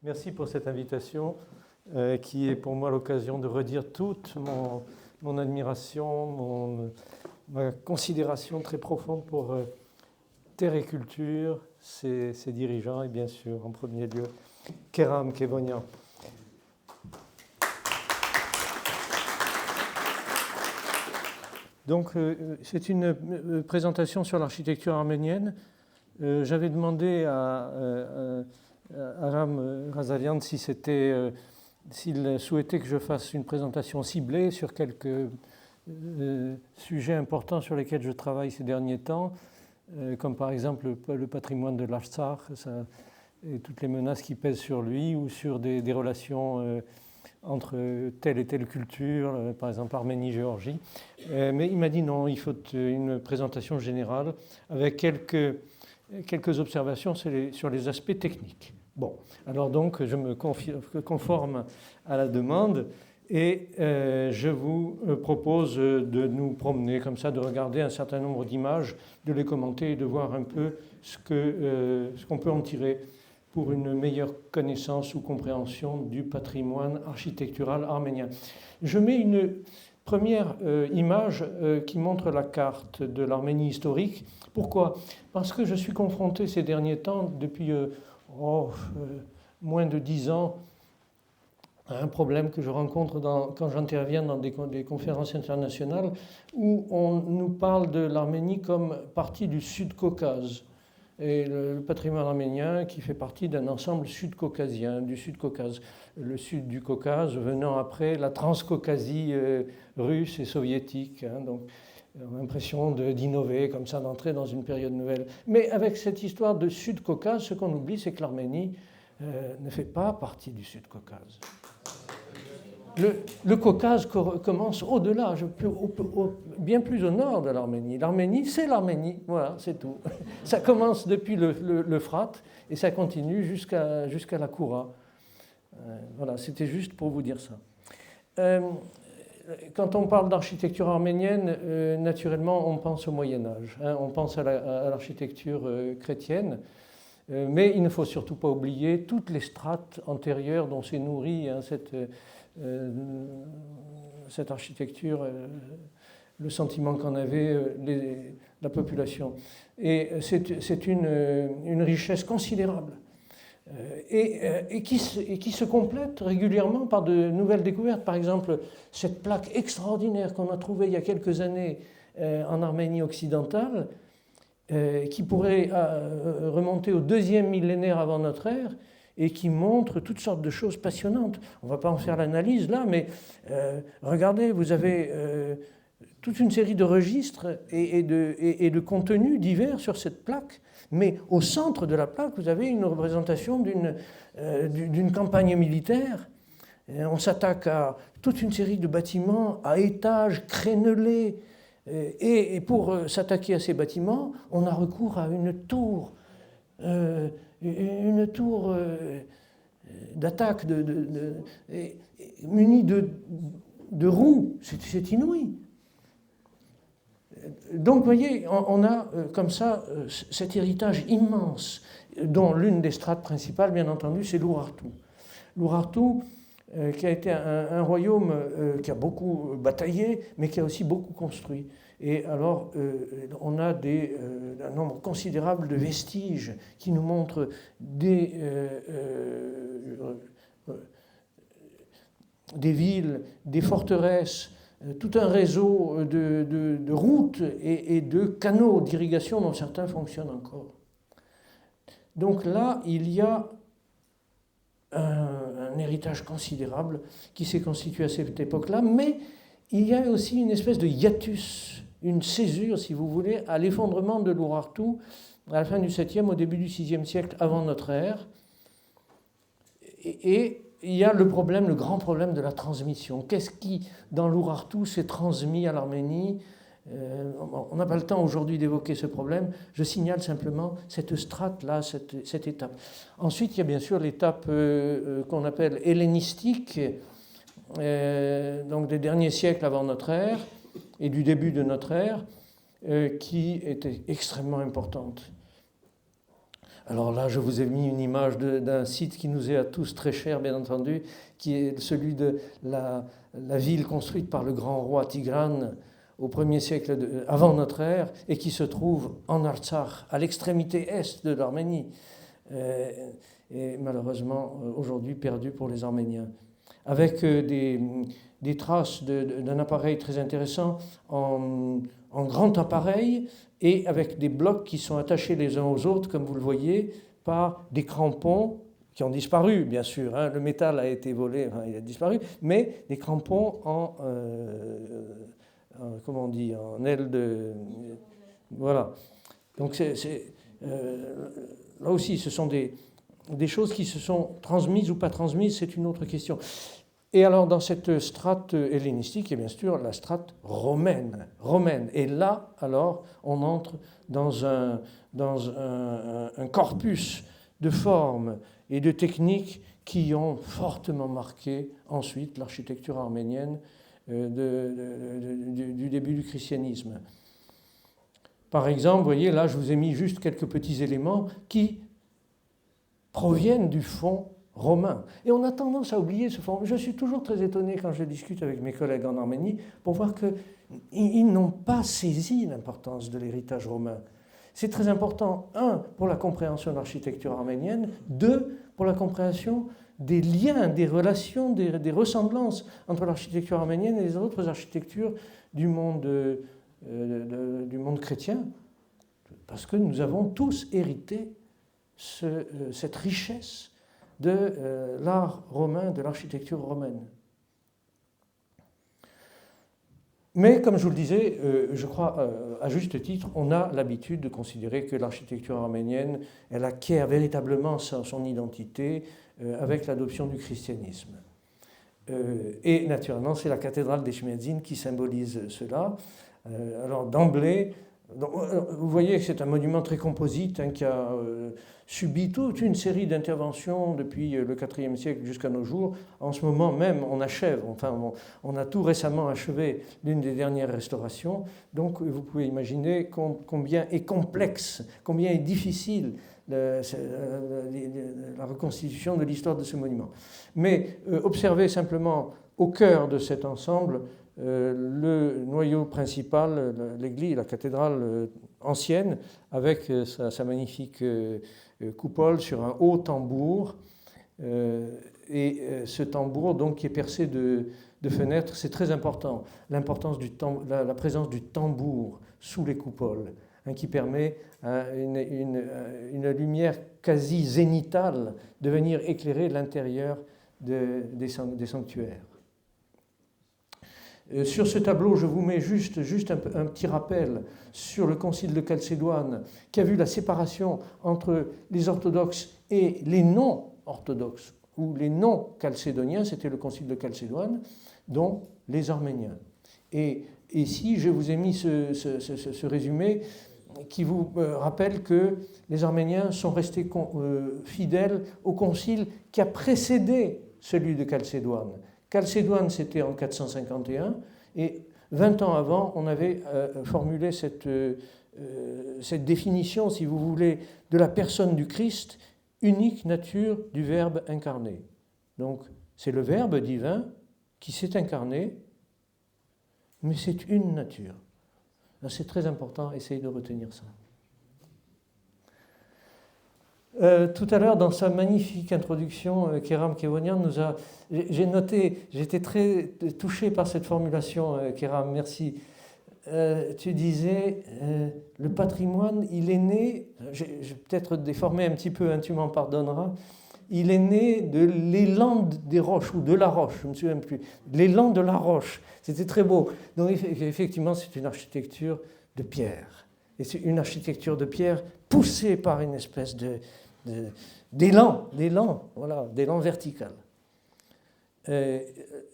Merci pour cette invitation qui est pour moi l'occasion de redire toute mon admiration, ma considération très profonde pour Terre et Culture, ses dirigeants et bien sûr en premier lieu Kheiram Khebonian. Donc c'est une présentation sur l'architecture arménienne. J'avais demandé à Aram Razalian s'il souhaitait que je fasse une présentation ciblée sur quelques sujets importants sur lesquels je travaille ces derniers temps, comme par exemple le patrimoine de l'Artsakh et toutes les menaces qui pèsent sur lui, ou sur des relations entre telle et telle culture, par exemple Arménie-Géorgie. Mais il m'a dit non, il faut une présentation générale avec quelques observations sur les aspects techniques. Bon, alors donc je me conforme à la demande et je vous propose de nous promener comme ça, de regarder un certain nombre d'images, de les commenter et de voir un peu ce qu'on peut en tirer pour une meilleure connaissance ou compréhension du patrimoine architectural arménien. Je mets une première image qui montre la carte de l'Arménie historique. Pourquoi ? Parce que je suis confronté ces derniers temps, depuis moins de 10 ans, à un problème que je rencontre quand j'interviens dans des conférences internationales où on nous parle de l'Arménie comme partie du Sud-Caucase. Et le patrimoine arménien qui fait partie d'un ensemble sud-caucasien, du Sud-Caucase. Le sud du Caucase venant après la Transcaucasie russe et soviétique. Donc, on a l'impression d'innover comme ça, d'entrer dans une période nouvelle. Mais avec cette histoire de Sud-Caucase, ce qu'on oublie, c'est que l'Arménie ne fait pas partie du Sud-Caucase. Le Caucase commence au-delà, bien plus au nord de l'Arménie. L'Arménie, c'est l'Arménie, voilà, c'est tout. Ça commence depuis l'Euphrate et ça continue jusqu'à la Koura. Voilà, c'était juste pour vous dire ça. Quand on parle d'architecture arménienne, naturellement, on pense au Moyen-Âge, on pense à l'architecture chrétienne. Mais il ne faut surtout pas oublier toutes les strates antérieures dont s'est nourrie cette architecture, le sentiment qu'en avait la population. Et c'est une richesse considérable et qui se complète régulièrement par de nouvelles découvertes. Par exemple, cette plaque extraordinaire qu'on a trouvée il y a quelques années en Arménie occidentale, qui pourrait remonter au 2e millénaire avant notre ère et qui montre toutes sortes de choses passionnantes. On ne va pas en faire l'analyse là, mais regardez, vous avez toute une série de registres et de contenus divers sur cette plaque, mais au centre de la plaque, vous avez une représentation d'une campagne militaire. On s'attaque à toute une série de bâtiments à étages crénelés. Et pour s'attaquer à ces bâtiments, on a recours à une tour d'attaque munie de roues. C'est inouï. Donc, vous voyez, on a comme ça cet héritage immense, dont l'une des strates principales, bien entendu, c'est l'Urartu. L'Urartu, qui a été un royaume qui a beaucoup bataillé, mais qui a aussi beaucoup construit. Et alors, on a un nombre considérable de vestiges qui nous montrent des villes, des forteresses, tout un réseau de routes et de canaux d'irrigation dont certains fonctionnent encore. Donc là, il y a un héritage considérable qui s'est constitué à cette époque-là, mais il y a aussi une espèce de hiatus, une césure, si vous voulez, à l'effondrement de l'Urartu à la fin du 7e, au début du 6e siècle avant notre ère. Et il y a le grand problème de la transmission. Qu'est-ce qui, dans l'Urartu, s'est transmis à l'Arménie ? On n'a pas le temps aujourd'hui d'évoquer ce problème. Je signale simplement cette strate-là, cette étape. Ensuite, il y a bien sûr l'étape qu'on appelle hellénistique, donc des derniers siècles avant notre ère et du début de notre ère, qui était extrêmement importante. Alors là, je vous ai mis une image d'un site qui nous est à tous très cher, bien entendu, qui est celui de la ville construite par le grand roi Tigrane au 1er siècle avant notre ère, et qui se trouve en Artsakh, à l'extrémité est de l'Arménie, et malheureusement aujourd'hui perdue pour les Arméniens. Avec des traces d'un appareil très intéressant en grand appareil, et avec des blocs qui sont attachés les uns aux autres, comme vous le voyez, par des crampons qui ont disparu, bien sûr. Hein. Le métal a été volé, enfin, il a disparu, mais des crampons comment on dit, en aile de... Voilà. Donc là aussi, ce sont des choses qui se sont transmises ou pas transmises, c'est une autre question. Et alors, dans cette strate hellénistique, il y a bien sûr la strate romaine. Et là, alors, on entre dans un corpus de formes et de techniques qui ont fortement marqué ensuite l'architecture arménienne du début du christianisme. Par exemple, vous voyez, là, je vous ai mis juste quelques petits éléments qui proviennent du fond romain. Et on a tendance à oublier ce fond. Je suis toujours très étonné quand je discute avec mes collègues en Arménie pour voir qu'ils n'ont pas saisi l'importance de l'héritage romain. C'est très important, un, pour la compréhension de l'architecture arménienne, deux, pour la compréhension des liens, des relations, des ressemblances entre l'architecture arménienne et les autres architectures du monde chrétien, parce que nous avons tous hérité cette richesse de l'art romain, de l'architecture romaine. Mais, comme je vous le disais, je crois, à juste titre, on a l'habitude de considérer que l'architecture arménienne, elle acquiert véritablement son identité avec l'adoption du christianisme. Et naturellement, c'est la cathédrale d'Echmedzin qui symbolise cela. Alors, d'emblée, vous voyez que c'est un monument très composite qui a subi toute une série d'interventions depuis le IVe siècle jusqu'à nos jours. En ce moment même, on achève, on a tout récemment achevé l'une des dernières restaurations. Donc vous pouvez imaginer combien est complexe, combien est difficile la reconstitution de l'histoire de ce monument. Mais observez simplement au cœur de cet ensemble le noyau principal, l'église, la cathédrale ancienne, avec sa magnifique coupole sur un haut tambour. Et ce tambour, donc, qui est percé de fenêtres, c'est très important. L'importance la présence du tambour sous les coupoles, qui permet à une lumière quasi zénitale de venir éclairer l'intérieur des sanctuaires. Sur ce tableau, je vous mets juste un petit rappel sur le concile de Chalcédoine qui a vu la séparation entre les orthodoxes et les non-orthodoxes, ou les non-chalcédoniens, c'était le concile de Chalcédoine, dont les Arméniens. Et ici, je vous ai mis ce résumé qui vous rappelle que les Arméniens sont restés fidèles au concile qui a précédé celui de Chalcédoine. Chalcédoine, c'était en 451, et 20 ans avant, on avait formulé cette définition, si vous voulez, de la personne du Christ, unique nature du Verbe incarné. Donc, c'est le Verbe divin qui s'est incarné, mais c'est une nature. C'est très important, essayez de retenir ça. Tout à l'heure, dans sa magnifique introduction, Kheiram Kevonian nous a... J'ai noté, j'étais très touché par cette formulation, Kheiram, merci. Tu disais, le patrimoine, il est né, j'ai peut-être déformé un petit peu, tu m'en pardonneras, il est né de l'élan des roches, ou de la roche, je ne me souviens plus, l'élan de la roche, c'était très beau. Donc effectivement, c'est une architecture de pierre. Et c'est une architecture de pierre poussée par une espèce d'élan vertical.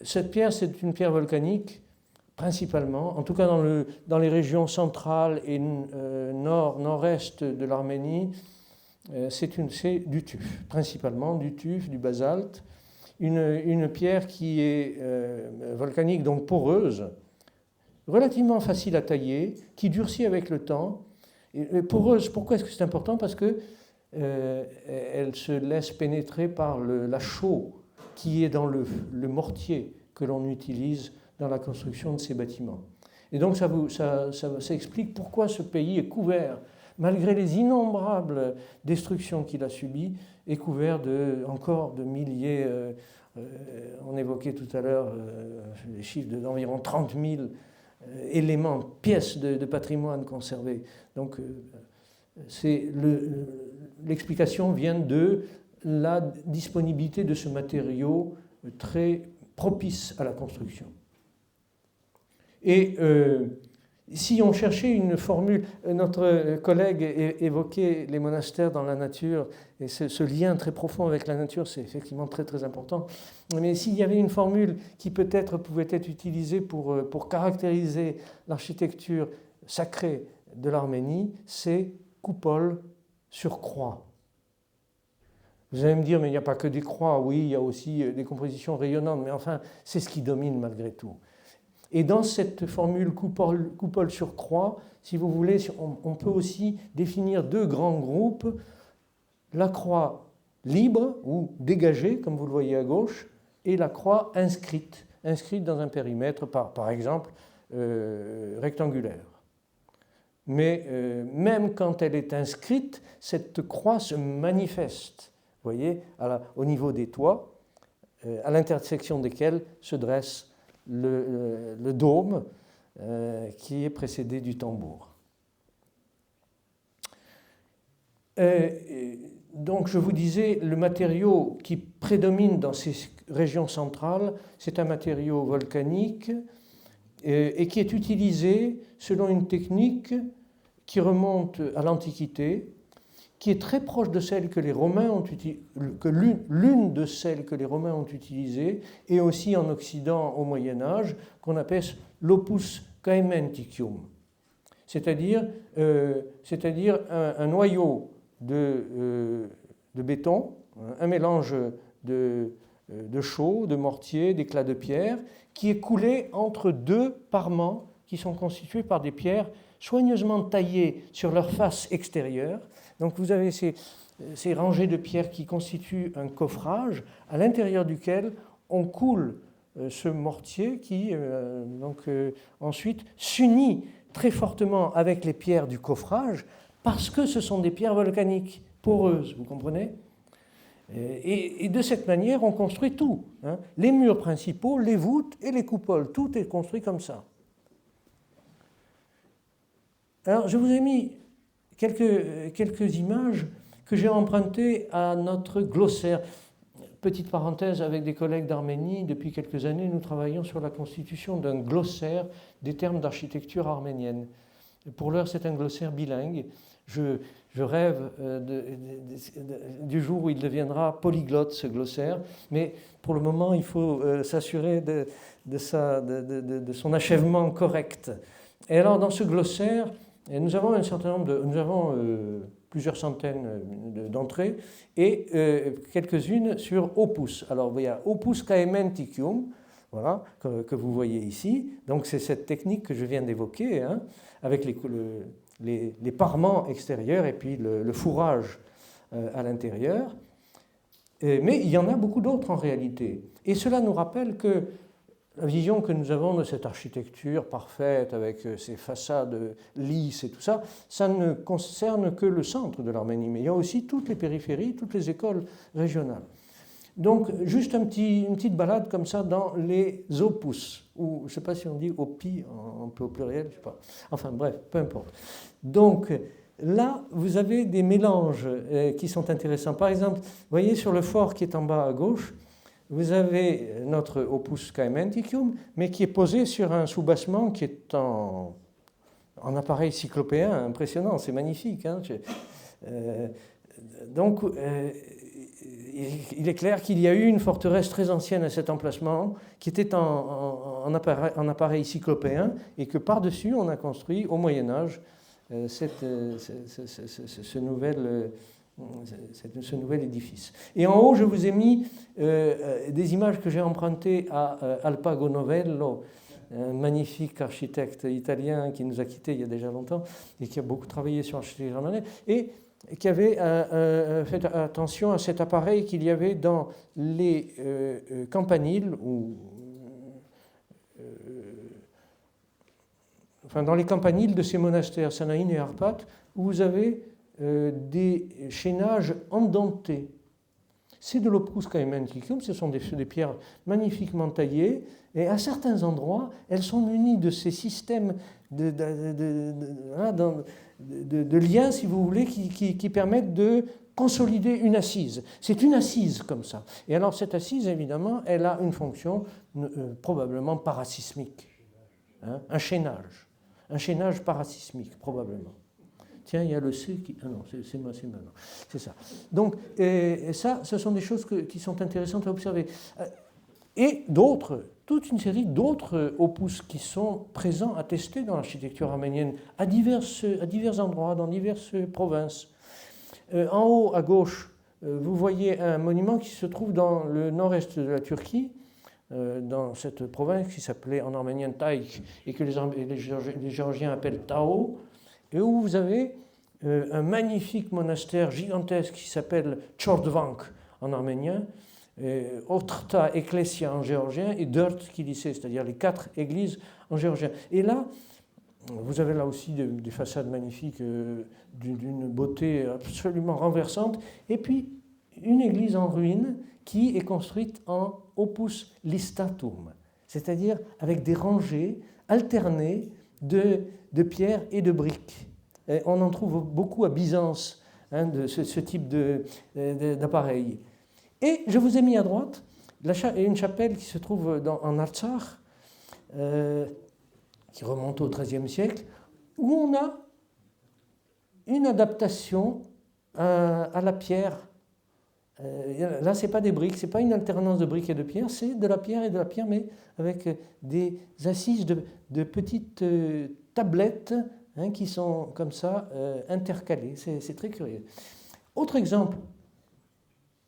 Cette pierre, c'est une pierre volcanique, principalement, en tout cas dans les régions centrales et nord-est de l'Arménie, c'est du tuf, principalement du tuf, du basalte, une pierre qui est volcanique, donc poreuse, relativement facile à tailler, qui durcit avec le temps. Et poreuse, pourquoi est-ce que c'est important? Parce que elle se laisse pénétrer par la chaux qui est dans le mortier que l'on utilise dans la construction de ces bâtiments. Et donc ça explique pourquoi ce pays est couvert, malgré les innombrables destructions qu'il a subies, est couvert encore de milliers, on évoquait tout à l'heure les chiffres d'environ 30 000 éléments, pièces de patrimoine conservés. Donc l'explication vient de la disponibilité de ce matériau très propice à la construction. Et si on cherchait une formule, notre collègue évoquait les monastères dans la nature, et ce lien très profond avec la nature, c'est effectivement très très important. Mais s'il y avait une formule qui peut-être pouvait être utilisée pour caractériser l'architecture sacrée de l'Arménie, c'est coupole sur croix. Vous allez me dire, mais il n'y a pas que des croix, oui, il y a aussi des compositions rayonnantes, mais enfin, c'est ce qui domine malgré tout. Et dans cette formule coupole sur croix, si vous voulez, on peut aussi définir deux grands groupes, la croix libre ou dégagée, comme vous le voyez à gauche, et la croix inscrite dans un périmètre, par exemple, rectangulaire. Mais même quand elle est inscrite, cette croix se manifeste, vous voyez, au niveau des toits, à l'intersection desquels se dresse le dôme qui est précédé du tambour. Donc je vous disais, le matériau qui prédomine dans ces régions centrales, c'est un matériau volcanique et qui est utilisé selon une technique qui remonte à l'Antiquité, qui est très proche de celle que les Romains ont utilisée, que l'une de celles que les Romains ont utilisées, et aussi en Occident au Moyen Âge, qu'on appelle l'opus caementicum, c'est-à-dire un noyau de béton, un mélange de chaux, de mortier, d'éclats de pierre, qui est coulé entre deux parements qui sont constitués par des pierres soigneusement taillées sur leur face extérieure. Donc vous avez ces rangées de pierres qui constituent un coffrage à l'intérieur duquel on coule ce mortier qui ensuite s'unit très fortement avec les pierres du coffrage parce que ce sont des pierres volcaniques poreuses, vous comprenez ? Et de cette manière, on construit tout. Hein. Les murs principaux, les voûtes et les coupoles, tout est construit comme ça. Alors, je vous ai mis quelques images que j'ai empruntées à notre glossaire. Petite parenthèse, avec des collègues d'Arménie, depuis quelques années, nous travaillons sur la constitution d'un glossaire des termes d'architecture arménienne. Pour l'heure, c'est un glossaire bilingue. Je rêve du jour où il deviendra polyglotte, ce glossaire, mais pour le moment, il faut s'assurer de son achèvement correct. Et alors, dans ce glossaire, nous avons plusieurs centaines d'entrées et quelques-unes sur opus. Alors, il y a opus caementicum, voilà, que vous voyez ici. Donc, c'est cette technique que je viens d'évoquer, hein, avec les parements extérieurs et puis le fourrage à l'intérieur. Mais il y en a beaucoup d'autres en réalité. Et cela nous rappelle que la vision que nous avons de cette architecture parfaite avec ses façades lisses et tout ça, ça ne concerne que le centre de l'Arménie, mais il y a aussi toutes les périphéries, toutes les écoles régionales. Donc, juste une petite balade comme ça dans les opus, ou je ne sais pas si on dit opi, un peu au pluriel, je ne sais pas. Enfin bref, peu importe. Donc, là, vous avez des mélanges qui sont intéressants. Par exemple, vous voyez sur le fort qui est en bas à gauche, vous avez notre opus caementicum, mais qui est posé sur un soubassement qui est en appareil cyclopéen impressionnant, c'est magnifique. Hein. Donc, il est clair qu'il y a eu une forteresse très ancienne à cet emplacement qui était en appareil cyclopéen et que par-dessus, on a construit au Moyen-Âge ce nouvel édifice. Et en haut, je vous ai mis des images que j'ai empruntées à Alpago Novello, un magnifique architecte italien qui nous a quittés il y a déjà longtemps et qui a beaucoup travaillé sur l'architecture arménienne. Et qui avait fait attention à cet appareil qu'il y avait dans les campaniles, enfin dans les campaniles de ces monastères, Sanaïn et Arpat, où vous avez des chaînages endentés. C'est de l'opus caementicum, ce sont des pierres magnifiquement taillées, et à certains endroits, elles sont munies de ces systèmes de liens, si vous voulez, qui permettent de consolider une assise. C'est une assise comme ça. Et alors cette assise, évidemment, elle a une fonction probablement parasismique. Hein, un chaînage parasismique, probablement. Tiens, il y a le C qui... Ah non, c'est maintenant. C'est ça. Donc, ça, ce sont des choses qui sont intéressantes à observer. Et d'autres, toute une série d'autres opus qui sont présents, attestés dans l'architecture arménienne à divers endroits, dans diverses provinces. En haut, à gauche, vous voyez un monument qui se trouve dans le nord-est de la Turquie, dans cette province qui s'appelait en arménien Taïk et que les Géorgiens appellent Tao, et où vous avez un magnifique monastère gigantesque qui s'appelle Tchordvank en arménien, Otrta Ecclesia en géorgien et Dört Kilisé, c'est-à-dire les 4 églises en géorgien. Et là, vous avez là aussi des façades magnifiques d'une beauté absolument renversante, et puis une église en ruine qui est construite en opus listatum, c'est-à-dire avec des rangées alternées de pierres et de briques. Et on en trouve beaucoup à Byzance, hein, de ce type d'appareil. Et je vous ai mis à droite une chapelle qui se trouve en Artsakh, qui remonte au XIIIe siècle, où on a une adaptation à la pierre. Là, ce n'est pas des briques, ce n'est pas une alternance de briques et de pierres, c'est de la pierre et de la pierre, mais avec des assises de petites tablettes, hein, qui sont comme ça intercalées. C'est très curieux. Autre exemple.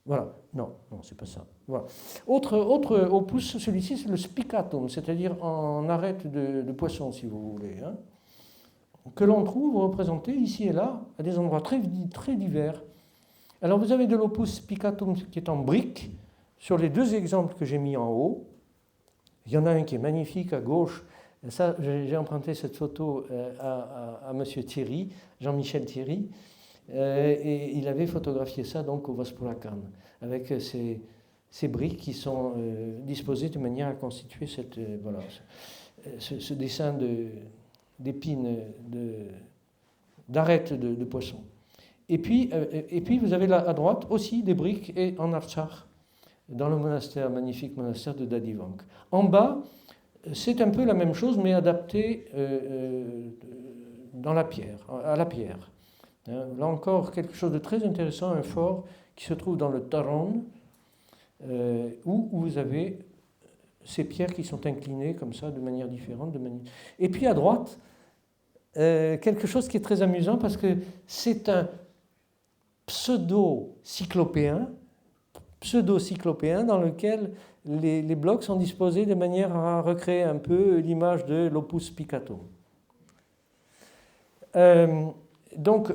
Voilà, non, c'est pas ça. Voilà. Autre opus, celui-ci, c'est le spicatum, c'est-à-dire en arête de poisson, si vous voulez, hein, que l'on trouve représenté ici et là, à des endroits très, très divers. Alors vous avez de l'opus spicatum qui est en brique, sur les 2 exemples que j'ai mis en haut. Il y en a un qui est magnifique à gauche. Ça, j'ai emprunté cette photo à monsieur Thierry, Jean-Michel Thierry, et il avait photographié ça donc au Vaspurakan, avec ces briques qui sont disposées de manière à constituer voilà, ce dessin d'épines, d'arêtes de poisson. Et puis vous avez là à droite aussi des briques et en Artsakh, dans le magnifique monastère de Dadivank. En bas, c'est un peu la même chose, mais adapté à la pierre. Là encore, quelque chose de très intéressant, un fort qui se trouve dans le Taron, où vous avez ces pierres qui sont inclinées comme ça, de manière différente. Et puis à droite, quelque chose qui est très amusant, parce que c'est un pseudo-cyclopéen dans lequel les blocs sont disposés de manière à recréer un peu l'image de l'opus spicatum. Donc,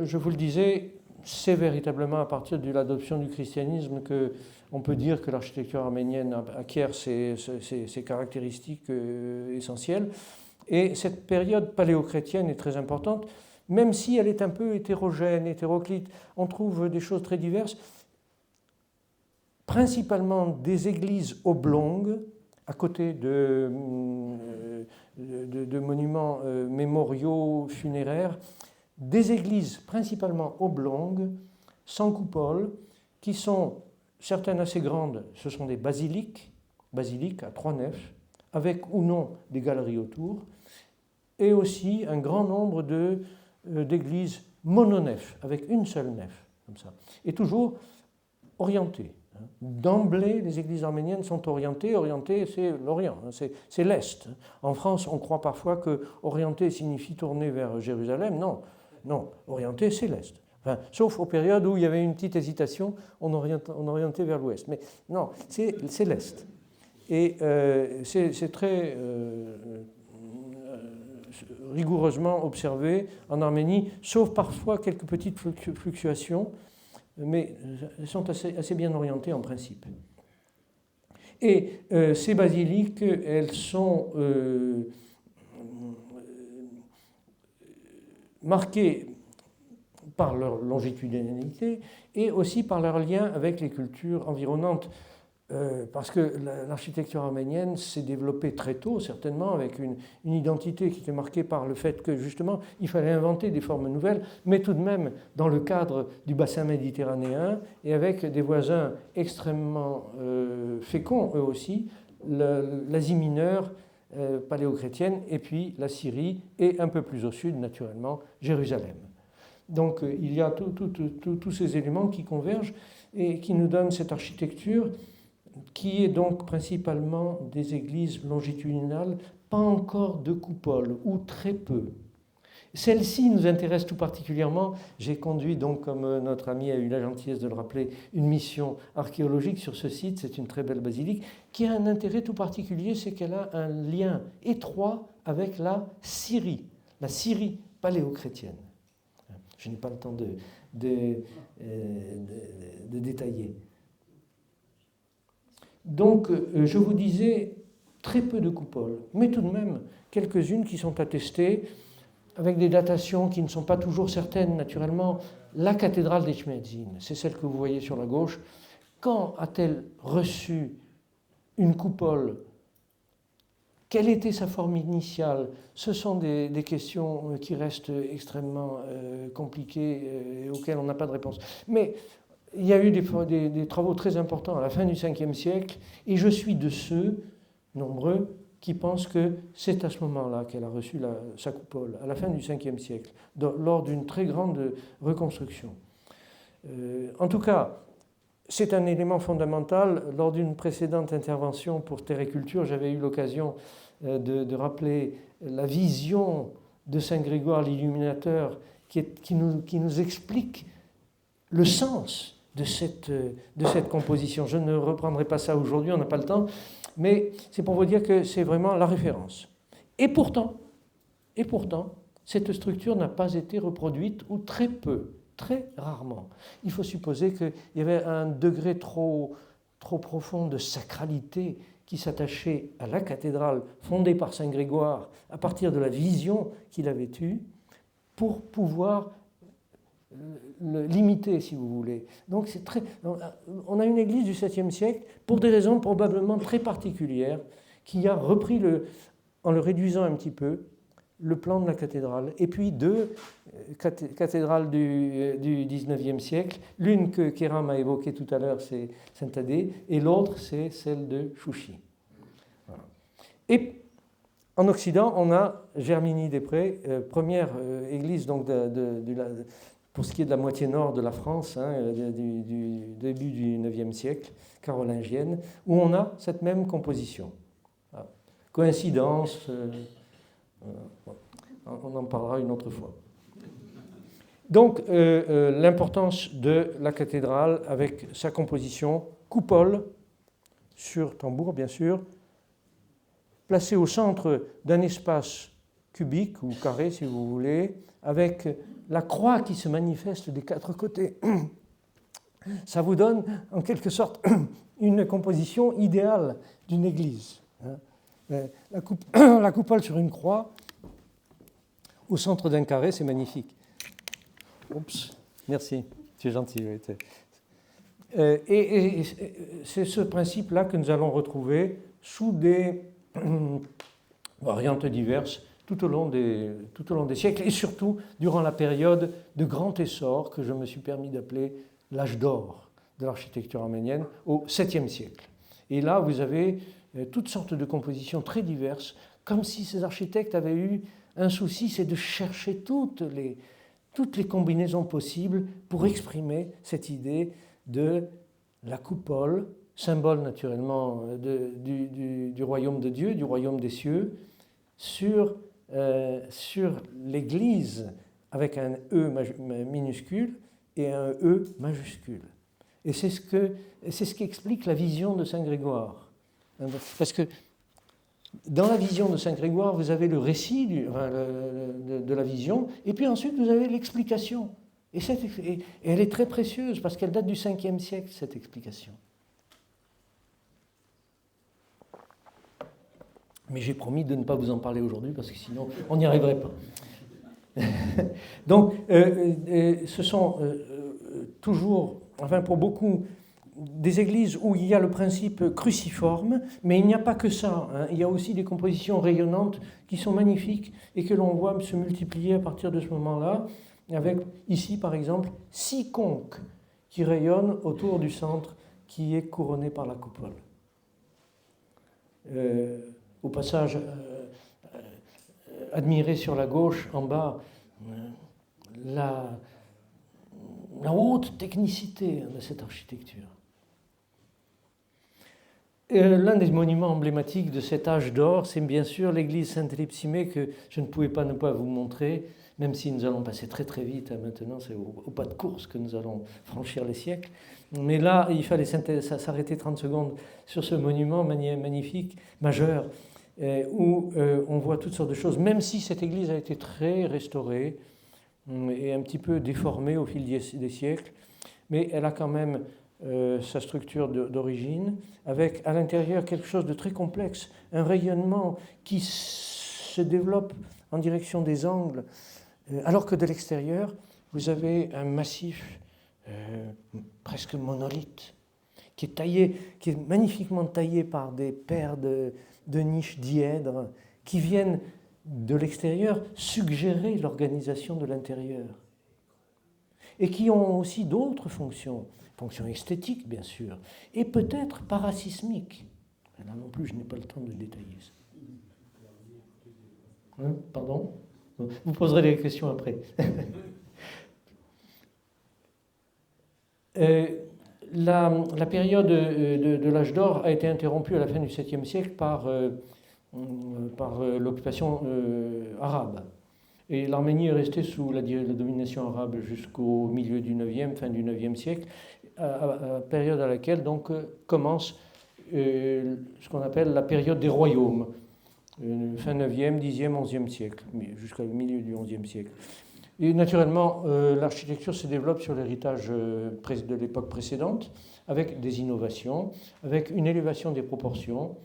je vous le disais, c'est véritablement à partir de l'adoption du christianisme qu'on peut dire que l'architecture arménienne acquiert ses caractéristiques essentielles. Et cette période paléochrétienne est très importante, même si elle est un peu hétérogène, hétéroclite. On trouve des choses très diverses, principalement des églises oblongues, à côté de monuments mémoriaux funéraires, des églises principalement oblongues, sans coupole, qui sont certaines assez grandes, ce sont des basiliques à 3 nefs, avec ou non des galeries autour, et aussi un grand nombre d'églises mononefs, avec une seule nef, comme ça, et toujours orientées. D'emblée, les églises arméniennes sont orientées, c'est l'Orient, c'est l'Est. En France, on croit parfois que orienter signifie tourner vers Jérusalem. Non, orienter, c'est l'Est. Enfin, sauf aux périodes où il y avait une petite hésitation, on orientait vers l'Ouest. Mais non, c'est l'Est. Et c'est très rigoureusement observées en Arménie, sauf parfois quelques petites fluctuations, mais elles sont assez bien orientées en principe. Et ces basiliques, elles sont marquées par leur longitudinalité et aussi par leur lien avec les cultures environnantes. Parce que l'architecture arménienne s'est développée très tôt, certainement, avec une identité qui était marquée par le fait que, justement, il fallait inventer des formes nouvelles, mais tout de même dans le cadre du bassin méditerranéen et avec des voisins extrêmement féconds, eux aussi, l'Asie mineure paléochrétienne, et puis la Syrie, et un peu plus au sud, naturellement, Jérusalem. Donc il y a tous ces éléments qui convergent et qui nous donnent cette architecture qui est donc principalement des églises longitudinales, pas encore de coupoles, ou très peu. Celle-ci nous intéresse tout particulièrement. J'ai conduit, donc, comme notre ami a eu la gentillesse de le rappeler, une mission archéologique sur ce site. C'est une très belle basilique qui a un intérêt tout particulier, c'est qu'elle a un lien étroit avec la Syrie paléochrétienne. Je n'ai pas le temps de détailler. Donc, je vous disais, très peu de coupoles, mais tout de même quelques-unes qui sont attestées, avec des datations qui ne sont pas toujours certaines, naturellement. La cathédrale d'Echmedzin, c'est celle que vous voyez sur la gauche. Quand a-t-elle reçu une coupole? Quelle était sa forme initiale? Ce sont des questions qui restent extrêmement compliquées et auxquelles on n'a pas de réponse. Mais il y a eu des travaux très importants à la fin du Ve siècle, et je suis de ceux, nombreux, qui pensent que c'est à ce moment-là qu'elle a reçu sa coupole, à la fin du Ve siècle, lors d'une très grande reconstruction. En tout cas, c'est un élément fondamental. Lors d'une précédente intervention pour Terre et Culture, j'avais eu l'occasion de rappeler la vision de Saint Grégoire l'Illuminateur qui nous explique le sens de cette composition. Je ne reprendrai pas ça aujourd'hui, on n'a pas le temps, mais c'est pour vous dire que c'est vraiment la référence. Et pourtant, cette structure n'a pas été reproduite, ou très peu, très rarement. Il faut supposer qu'il y avait un degré trop profond de sacralité qui s'attachait à la cathédrale fondée par Saint Grégoire à partir de la vision qu'il avait eue pour pouvoir le limiter, si vous voulez. Donc on a une église du 7e siècle, pour des raisons probablement très particulières, qui a repris, en le réduisant un petit peu, le plan de la cathédrale. Et puis deux cathédrales du 19e siècle, l'une que Kéram a évoquée tout à l'heure, c'est Saint-Thadée, et l'autre, c'est celle de Chouchi. Voilà. Et en Occident, on a Germigny-des-Prés, première église donc pour ce qui est de la moitié nord de la France, du début du IXe siècle, carolingienne, où on a cette même composition. Voilà. Coïncidence, on en parlera une autre fois. Donc, l'importance de la cathédrale avec sa composition, coupole sur tambour, bien sûr, placée au centre d'un espace cubique ou carré, si vous voulez, avec la croix qui se manifeste des quatre côtés. Ça vous donne, en quelque sorte, une composition idéale d'une église. La coupole sur une croix, au centre d'un carré, c'est magnifique. Oups, merci, tu es gentil. Et c'est ce principe-là que nous allons retrouver sous des variantes diverses tout au long des siècles, et surtout durant la période de grand essor que je me suis permis d'appeler l'âge d'or de l'architecture arménienne au 7e siècle. Et là, vous avez toutes sortes de compositions très diverses, comme si ces architectes avaient eu un souci, c'est de chercher toutes les combinaisons possibles pour exprimer cette idée de la coupole, symbole naturellement du royaume de Dieu, du royaume des cieux, sur l'Église avec un E minuscule et un E majuscule. Et c'est ce qui explique la vision de Saint Grégoire. Parce que Dans la vision de Saint-Grégoire, vous avez le récit de la vision, et puis ensuite vous avez l'explication. Et elle est très précieuse parce qu'elle date du 5e siècle, cette explication. Mais j'ai promis de ne pas vous en parler aujourd'hui parce que sinon on n'y arriverait pas. Donc, ce sont toujours, enfin pour beaucoup, des églises où il y a le principe cruciforme, mais il n'y a pas que ça. Hein. Il y a aussi des compositions rayonnantes qui sont magnifiques et que l'on voit se multiplier à partir de ce moment-là, avec ici par exemple 6 conques qui rayonnent autour du centre qui est couronné par la coupole. Au passage, admirez sur la gauche, en bas, la haute technicité de cette architecture. L'un des monuments emblématiques de cet âge d'or, c'est bien sûr l'église Saint-Élipsimé que je ne pouvais pas ne pas vous montrer, même si nous allons passer très très vite. Maintenant, c'est au pas de course que nous allons franchir les siècles. Mais là, il fallait s'arrêter 30 secondes sur ce monument magnifique, majeur, où on voit toutes sortes de choses, même si cette église a été très restaurée et un petit peu déformée au fil des siècles, mais elle a quand même sa structure d'origine, avec à l'intérieur quelque chose de très complexe, un rayonnement qui se développe en direction des angles, alors que de l'extérieur, vous avez un massif presque monolithe, qui est taillé, qui est magnifiquement taillé par des paires de niches dièdres qui viennent de l'extérieur suggérer l'organisation de l'intérieur et qui ont aussi d'autres fonctions esthétiques bien sûr, et peut-être parasismiques. Là non plus, je n'ai pas le temps de détailler ça. Hein, pardon ? Vous poserez des questions après. La période de l'âge d'or a été interrompue à la fin du 7e siècle par l'occupation arabe. Et l'Arménie est restée sous la domination arabe jusqu'au milieu du 9e, fin du 9e siècle, période à laquelle donc commence ce qu'on appelle la période des royaumes, fin 9e, 10e, 11e siècle, jusqu'au milieu du 11e siècle. Et naturellement, l'architecture se développe sur l'héritage de l'époque précédente, avec des innovations, avec une élévation des proportions,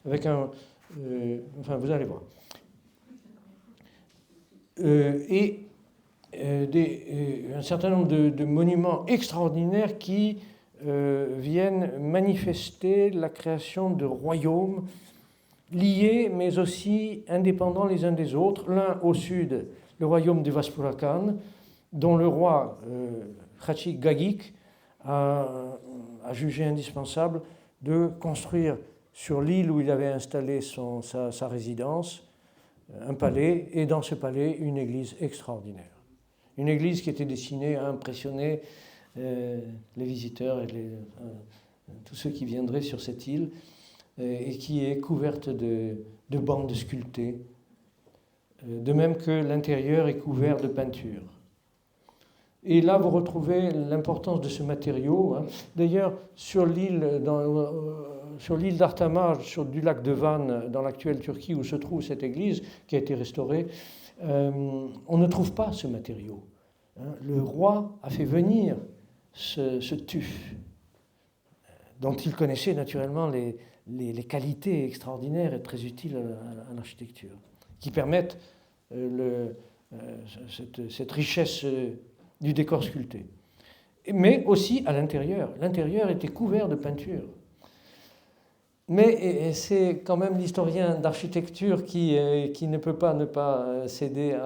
avec enfin, vous allez voir. Un certain nombre de monuments extraordinaires qui viennent manifester la création de royaumes liés, mais aussi indépendants les uns des autres. L'un au sud, le royaume de Vaspurakan, dont le roi Khachik Gagik a jugé indispensable de construire sur l'île où il avait installé sa résidence un palais, et dans ce palais, une église extraordinaire. Une église qui était destinée à impressionner les visiteurs et tous ceux qui viendraient sur cette île, et qui est couverte de bandes sculptées, de même que l'intérieur est couvert de peintures. Et là, vous retrouvez l'importance de ce matériau. Hein. D'ailleurs, sur l'île d'Artamar, du lac de Van, dans l'actuelle Turquie, où se trouve cette église, qui a été restaurée, on ne trouve pas ce matériau. Hein. Le roi a fait venir ce tuf, dont il connaissait naturellement les qualités extraordinaires et très utiles à l'architecture, qui permettent cette richesse du décor sculpté. Mais aussi à l'intérieur. L'intérieur était couvert de peintures. Mais c'est quand même l'historien d'architecture qui ne peut pas ne pas céder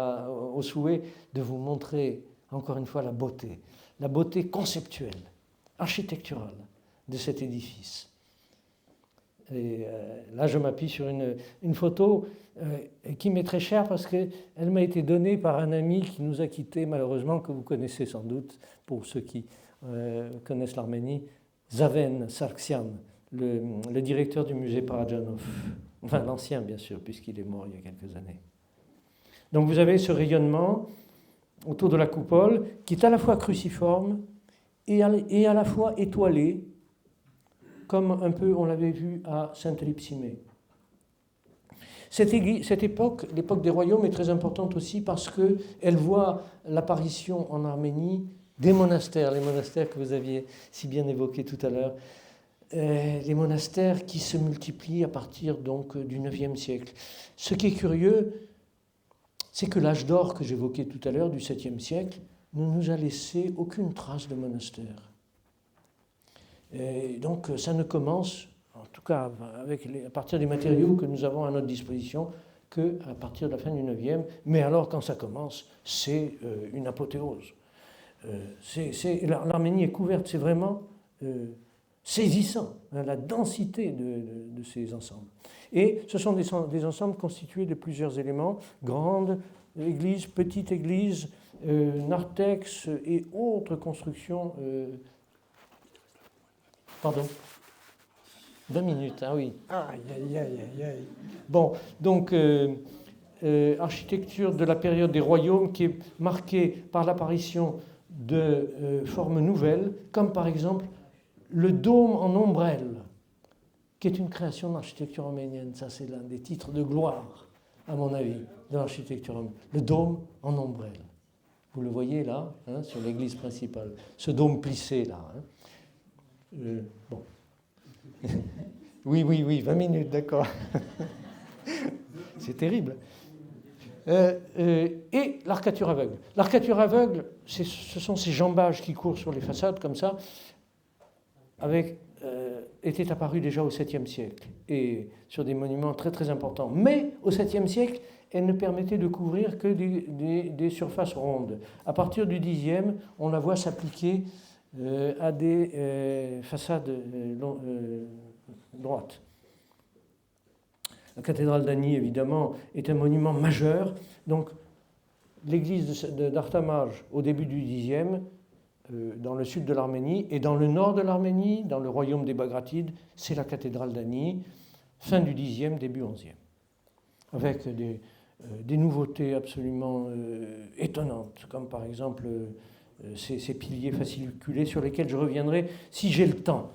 au souhait de vous montrer, encore une fois, la beauté conceptuelle, architecturale de cet édifice. Et là, je m'appuie sur une photo qui m'est très chère parce qu'elle m'a été donnée par un ami qui nous a quittés, malheureusement, que vous connaissez sans doute, pour ceux qui connaissent l'Arménie, Zaven Sargsyan, le directeur du musée Parajanov. Enfin, l'ancien, bien sûr, puisqu'il est mort il y a quelques années. Donc vous avez ce rayonnement autour de la coupole qui est à la fois cruciforme et à la fois étoilé, comme un peu on l'avait vu à Saint-Élipsimé. Cette époque, l'époque des royaumes, est très importante aussi parce qu'elle voit l'apparition en Arménie des monastères, les monastères que vous aviez si bien évoqués tout à l'heure, les monastères qui se multiplient à partir donc du IXe siècle. Ce qui est curieux, c'est que l'âge d'or que j'évoquais tout à l'heure, du 7e siècle, ne nous a laissé aucune trace de monastère. Et donc ça ne commence, en tout cas à partir des matériaux que nous avons à notre disposition, qu'à partir de la fin du 9e. Mais alors quand ça commence, c'est une apothéose. L'Arménie est couverte, c'est vraiment saisissant, hein, la densité de ces ensembles. Et ce sont des ensembles constitués de plusieurs éléments, grandes églises, petites églises, narthex et autres constructions. Pardon 20 minutes, ah oui. Aïe, aïe, aïe, aïe, aïe. Bon, donc, architecture de la période des royaumes qui est marquée par l'apparition de formes nouvelles, comme par exemple le dôme en ombrelle, qui est une création de l'architecture arménienne. Ça, c'est l'un des titres de gloire, à mon avis, de l'architecture arménienne. Le dôme en ombrelle. Vous le voyez là, hein, sur l'église principale. Ce dôme plissé là. Hein. Bon. Oui, 20 minutes, d'accord. C'est terrible. Et l'arcature aveugle. L'arcature aveugle, ce sont ces jambages qui courent sur les façades comme ça, était apparu déjà au 7e siècle et sur des monuments très très importants. Mais au 7e siècle, elle ne permettait de couvrir que des surfaces rondes. À partir du 10e, on la voit s'appliquer à des façades droites. La cathédrale d'Ani, évidemment, est un monument majeur. Donc, l'église d'Artamaj, au début du Xe, dans le sud de l'Arménie, et dans le nord de l'Arménie, dans le royaume des Bagratides, c'est la cathédrale d'Ani, fin du Xe, début XIe, avec des nouveautés absolument étonnantes, comme par exemple ces piliers fasciculés sur lesquels je reviendrai si j'ai le temps.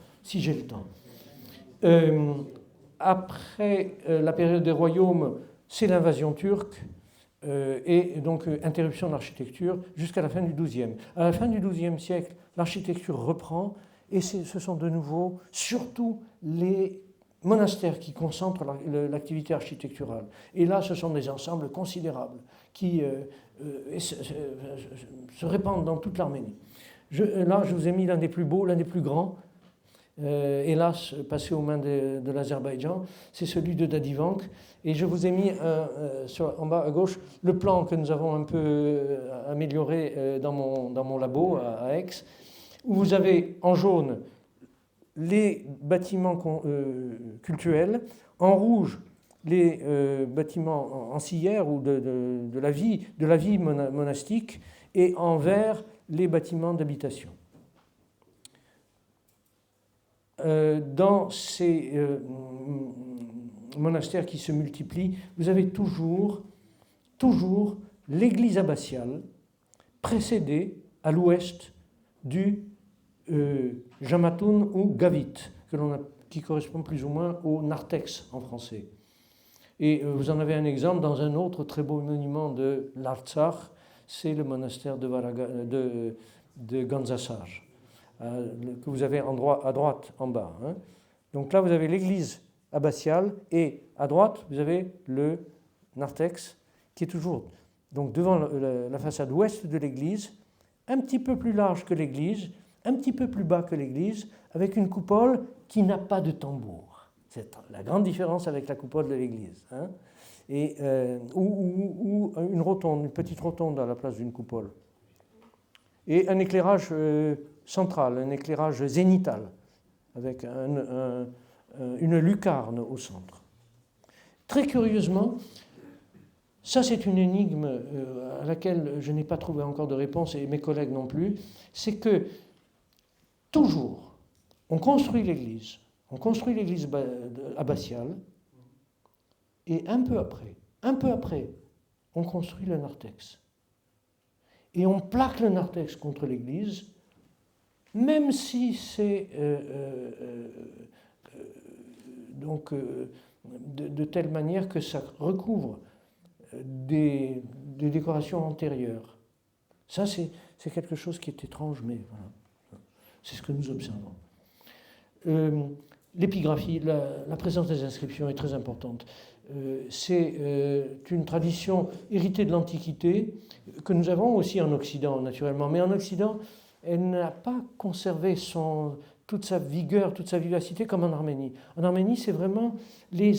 Après la période des royaumes, c'est l'invasion turque et donc interruption de l'architecture jusqu'à la fin du XIIe. À la fin du XIIe siècle, l'architecture reprend et ce sont de nouveau surtout les monastères qui concentrent l'activité architecturale. Et là, ce sont des ensembles considérables qui se répandent dans toute l'Arménie. Là, je vous ai mis l'un des plus beaux, l'un des plus grands, hélas passé aux mains de l'Azerbaïdjan, c'est celui de Dadivank. Et je vous ai mis en bas à gauche le plan que nous avons un peu amélioré dans mon labo à Aix, où vous avez en jaune les bâtiments cultuels, en rouge les bâtiments ancillaires ou de la vie monastique, et en vert les bâtiments d'habitation. Dans ces monastères qui se multiplient, vous avez toujours l'église abbatiale précédée à l'ouest du Jamatoun ou Gavit, qui correspond plus ou moins au narthex en français. Et vous en avez un exemple dans un autre très beau monument de l'Artsakh, c'est le monastère de Gandzasar, que vous avez à droite en bas. Hein. Donc là, vous avez l'église abbatiale et à droite, vous avez le narthex qui est toujours donc devant la façade ouest de l'église, un petit peu plus large que l'église, un petit peu plus bas que l'église, avec une coupole qui n'a pas de tambour. C'est la grande différence avec la coupole de l'église. Hein. Et, ou une petite rotonde à la place d'une coupole. Et un éclairage central, un éclairage zénital, avec une lucarne au centre. Très curieusement, ça c'est une énigme à laquelle je n'ai pas trouvé encore de réponse, et mes collègues non plus, c'est que toujours, on construit l'église abbatiale, et un peu après, on construit le narthex. Et on plaque le narthex contre l'église, même si c'est de telle manière que ça recouvre des décorations antérieures. Ça, c'est quelque chose qui est étrange, mais voilà. C'est ce que nous observons. L'épigraphie, la présence des inscriptions est très importante. C'est une tradition héritée de l'Antiquité que nous avons aussi en Occident, naturellement. Mais en Occident, elle n'a pas conservé toute sa vigueur, toute sa vivacité comme en Arménie. En Arménie, c'est vraiment les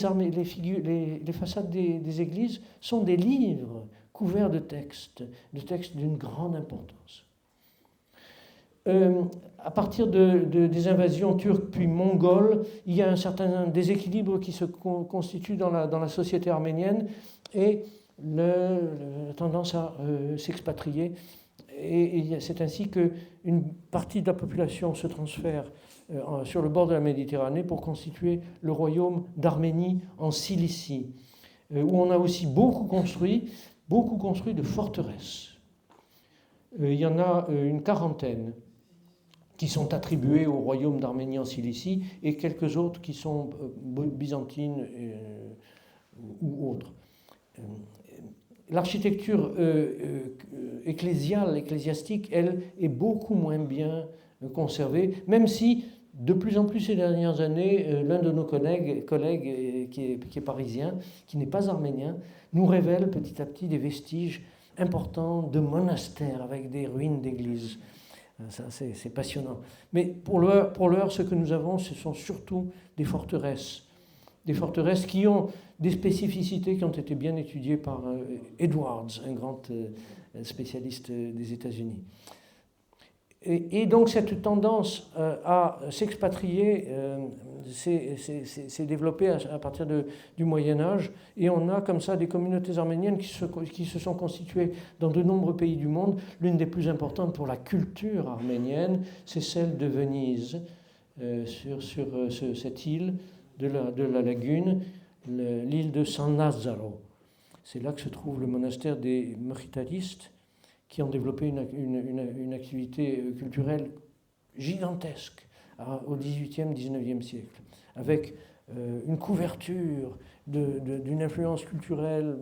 façades des églises sont des livres couverts de textes d'une grande importance. À partir des invasions turques puis mongoles, il y a un certain déséquilibre qui se constitue dans la société arménienne et la tendance à s'expatrier. Et c'est ainsi qu'une partie de la population se transfère sur le bord de la Méditerranée pour constituer le royaume d'Arménie en Cilicie, où on a aussi beaucoup construit de forteresses. Il y en a une quarantaine qui sont attribuées au royaume d'Arménie en Cilicie et quelques autres qui sont byzantines ou autres. L'architecture ecclésiastique, elle, est beaucoup moins bien conservée, même si, de plus en plus ces dernières années, l'un de nos collègues qui est parisien, qui n'est pas arménien, nous révèle petit à petit des vestiges importants de monastères avec des ruines d'églises. Ça, c'est passionnant. Mais pour l'heure, ce que nous avons, ce sont surtout des forteresses qui ont des spécificités qui ont été bien étudiées par Edwards, un grand spécialiste des États-Unis. Et donc cette tendance à s'expatrier s'est développée à partir du Moyen-Âge, et on a comme ça des communautés arméniennes qui se sont constituées dans de nombreux pays du monde. L'une des plus importantes pour la culture arménienne, c'est celle de Venise, sur cette île de la lagune, l'île de San Lazzaro. C'est là que se trouve le monastère des Mechitaristes, qui ont développé une activité culturelle gigantesque au XVIIIe, XIXe siècle, avec une couverture d'une influence culturelle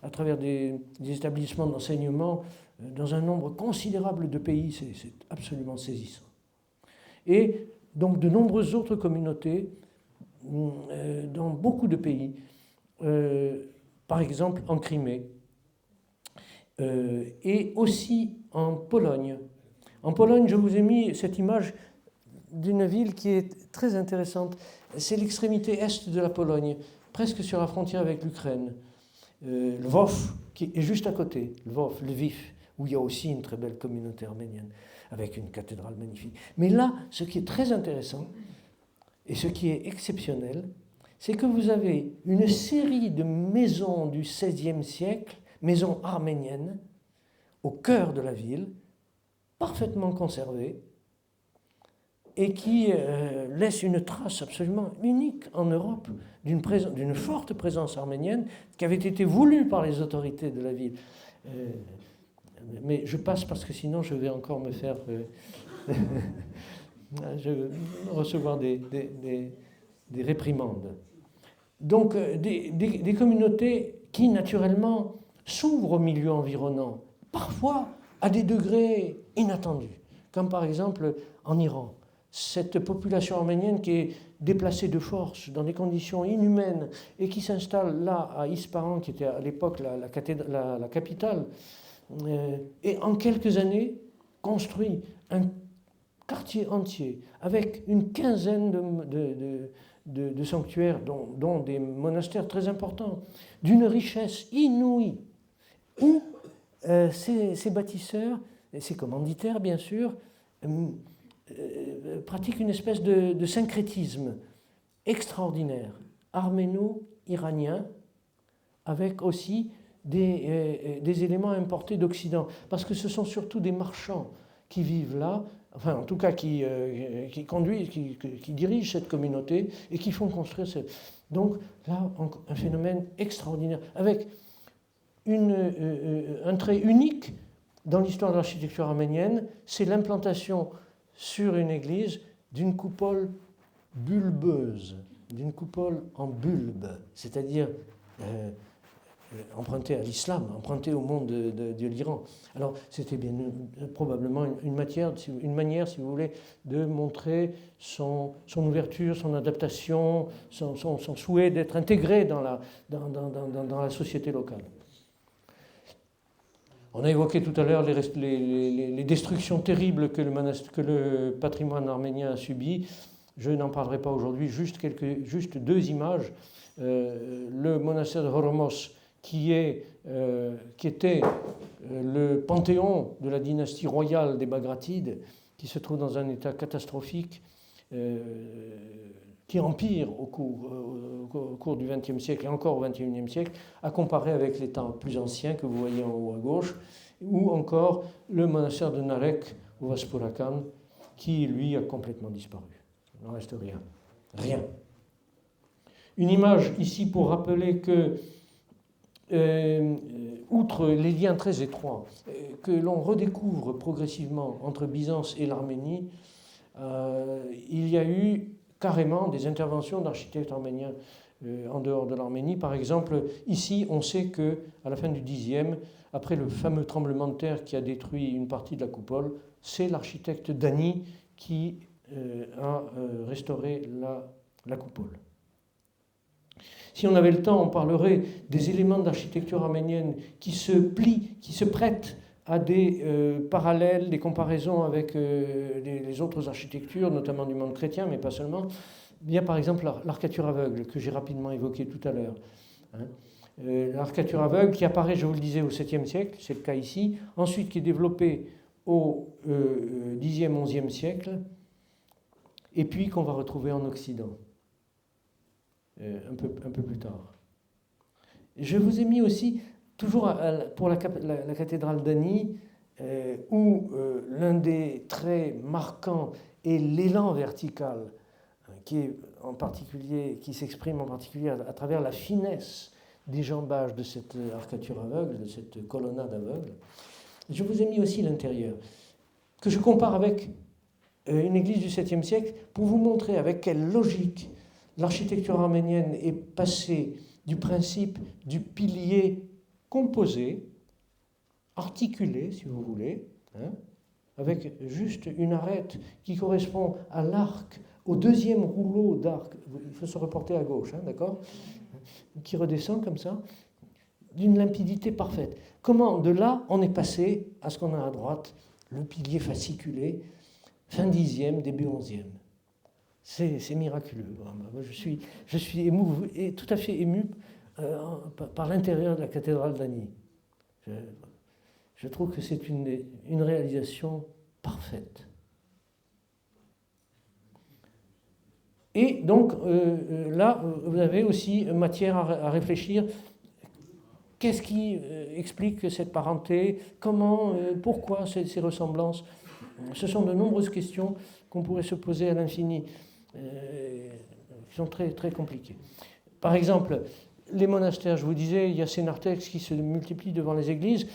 à travers des établissements d'enseignement dans un nombre considérable de pays. C'est absolument saisissant. Et donc de nombreuses autres communautés dans beaucoup de pays, par exemple en Crimée, et aussi en Pologne. En Pologne, je vous ai mis cette image d'une ville qui est très intéressante. C'est l'extrémité est de la Pologne, presque sur la frontière avec l'Ukraine. Lwów, qui est juste à côté, Lviv, où il y a aussi une très belle communauté arménienne, avec une cathédrale magnifique. Mais là, ce qui est très intéressant, et ce qui est exceptionnel, c'est que vous avez une série de maisons du XVIe siècle, maisons arméniennes, au cœur de la ville, parfaitement conservées, et qui laissent une trace absolument unique en Europe d'une forte présence arménienne qui avait été voulue par les autorités de la ville. Mais je passe parce que sinon je vais encore me faire recevoir des réprimandes. Donc des communautés qui naturellement s'ouvrent au milieu environnant, parfois à des degrés inattendus, comme par exemple en Iran. Cette population arménienne qui est déplacée de force dans des conditions inhumaines et qui s'installe là à Ispahan, qui était à l'époque la capitale, et en quelques années construit un quartier entier avec une quinzaine de sanctuaires, dont des monastères très importants, d'une richesse inouïe, où ces bâtisseurs, et ces commanditaires bien sûr, pratiquent une espèce de syncrétisme extraordinaire, arméno-iranien, avec aussi des éléments importés d'Occident, parce que ce sont surtout des marchands qui vivent là, enfin en tout cas qui conduisent, qui dirigent cette communauté et qui font construire donc là un phénomène extraordinaire, avec un trait unique dans l'histoire de l'architecture arménienne, c'est l'implantation sur une église d'une coupole bulbeuse. d'une coupole en bulbe, c'est-à-dire emprunté à l'islam, emprunté au monde de l'Iran. Alors c'était bien probablement une manière, si vous voulez, de montrer son ouverture, son adaptation, son souhait d'être intégré dans la société locale. On a évoqué tout à l'heure les destructions terribles que le patrimoine arménien a subies. Je n'en parlerai pas aujourd'hui, juste 2 images. Le monastère de Hormos, qui était le panthéon de la dynastie royale des Bagratides, qui se trouve dans un état catastrophique, qui empire au cours du XXe siècle et encore au XXIe siècle, à comparer avec les temps plus anciens que vous voyez en haut à gauche, ou encore le monastère de Narek, au Vaspurakan, qui, lui, a complètement disparu. Il n'en reste rien. Rien. Une image ici pour rappeler que, outre les liens très étroits que l'on redécouvre progressivement entre Byzance et l'Arménie, il y a eu carrément des interventions d'architectes arméniens en dehors de l'Arménie. Par exemple, ici, on sait qu'à la fin du Xe, après le fameux tremblement de terre qui a détruit une partie de la coupole, c'est l'architecte Dani qui a restauré la coupole. Si on avait le temps, on parlerait des éléments d'architecture arménienne qui se plient, qui se prêtent à des parallèles, des comparaisons avec les autres architectures, notamment du monde chrétien, mais pas seulement. Il y a par exemple l'arcature aveugle, que j'ai rapidement évoquée tout à l'heure. L'arcature aveugle qui apparaît, je vous le disais, au 7e siècle, c'est le cas ici, ensuite qui est développée au 10e, 11e siècle, et puis qu'on va retrouver en Occident. Un peu plus tard. Je vous ai mis aussi, toujours pour la cathédrale d'Ani, où l'un des traits marquants est l'élan vertical, qui s'exprime en particulier à travers la finesse des jambages de cette arcature aveugle, de cette colonnade aveugle. Je vous ai mis aussi l'intérieur, que je compare avec une église du 7e siècle, pour vous montrer avec quelle logique l'architecture arménienne est passée du principe du pilier composé, articulé, si vous voulez, avec juste une arête qui correspond à l'arc, au 2e rouleau d'arc, il faut se reporter à gauche, d'accord, qui redescend comme ça, d'une limpidité parfaite. Comment, de là, on est passé à ce qu'on a à droite, le pilier fasciculé, fin 10e, début 11e. C'est miraculeux. Je suis ému, tout à fait ému par l'intérieur de la cathédrale d'Ani. Je trouve que c'est une réalisation parfaite. Et donc, là, vous avez aussi matière à réfléchir. Qu'est-ce qui explique cette parenté? Comment, pourquoi ces ressemblances? Ce sont de nombreuses questions qu'on pourrait se poser à l'infini, qui sont très, très compliquées. Par exemple, les monastères, je vous disais, il y a ces narthex qui se multiplient devant les églises,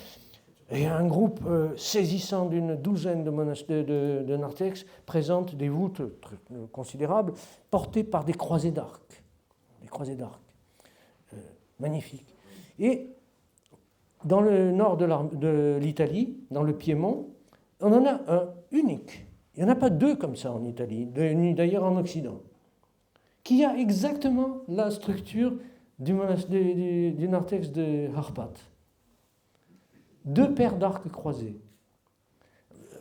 et un groupe saisissant d'une douzaine de narthex présente des voûtes considérables, portées par des croisées d'arc. Des croisées d'arc. Magnifiques. Et dans le nord de l'Italie, dans le Piémont, on en a un unique. Il n'y en a pas deux comme ça en Italie, d'ailleurs en Occident, qui a exactement la structure du narthex de Harpat. 2 paires d'arcs croisés,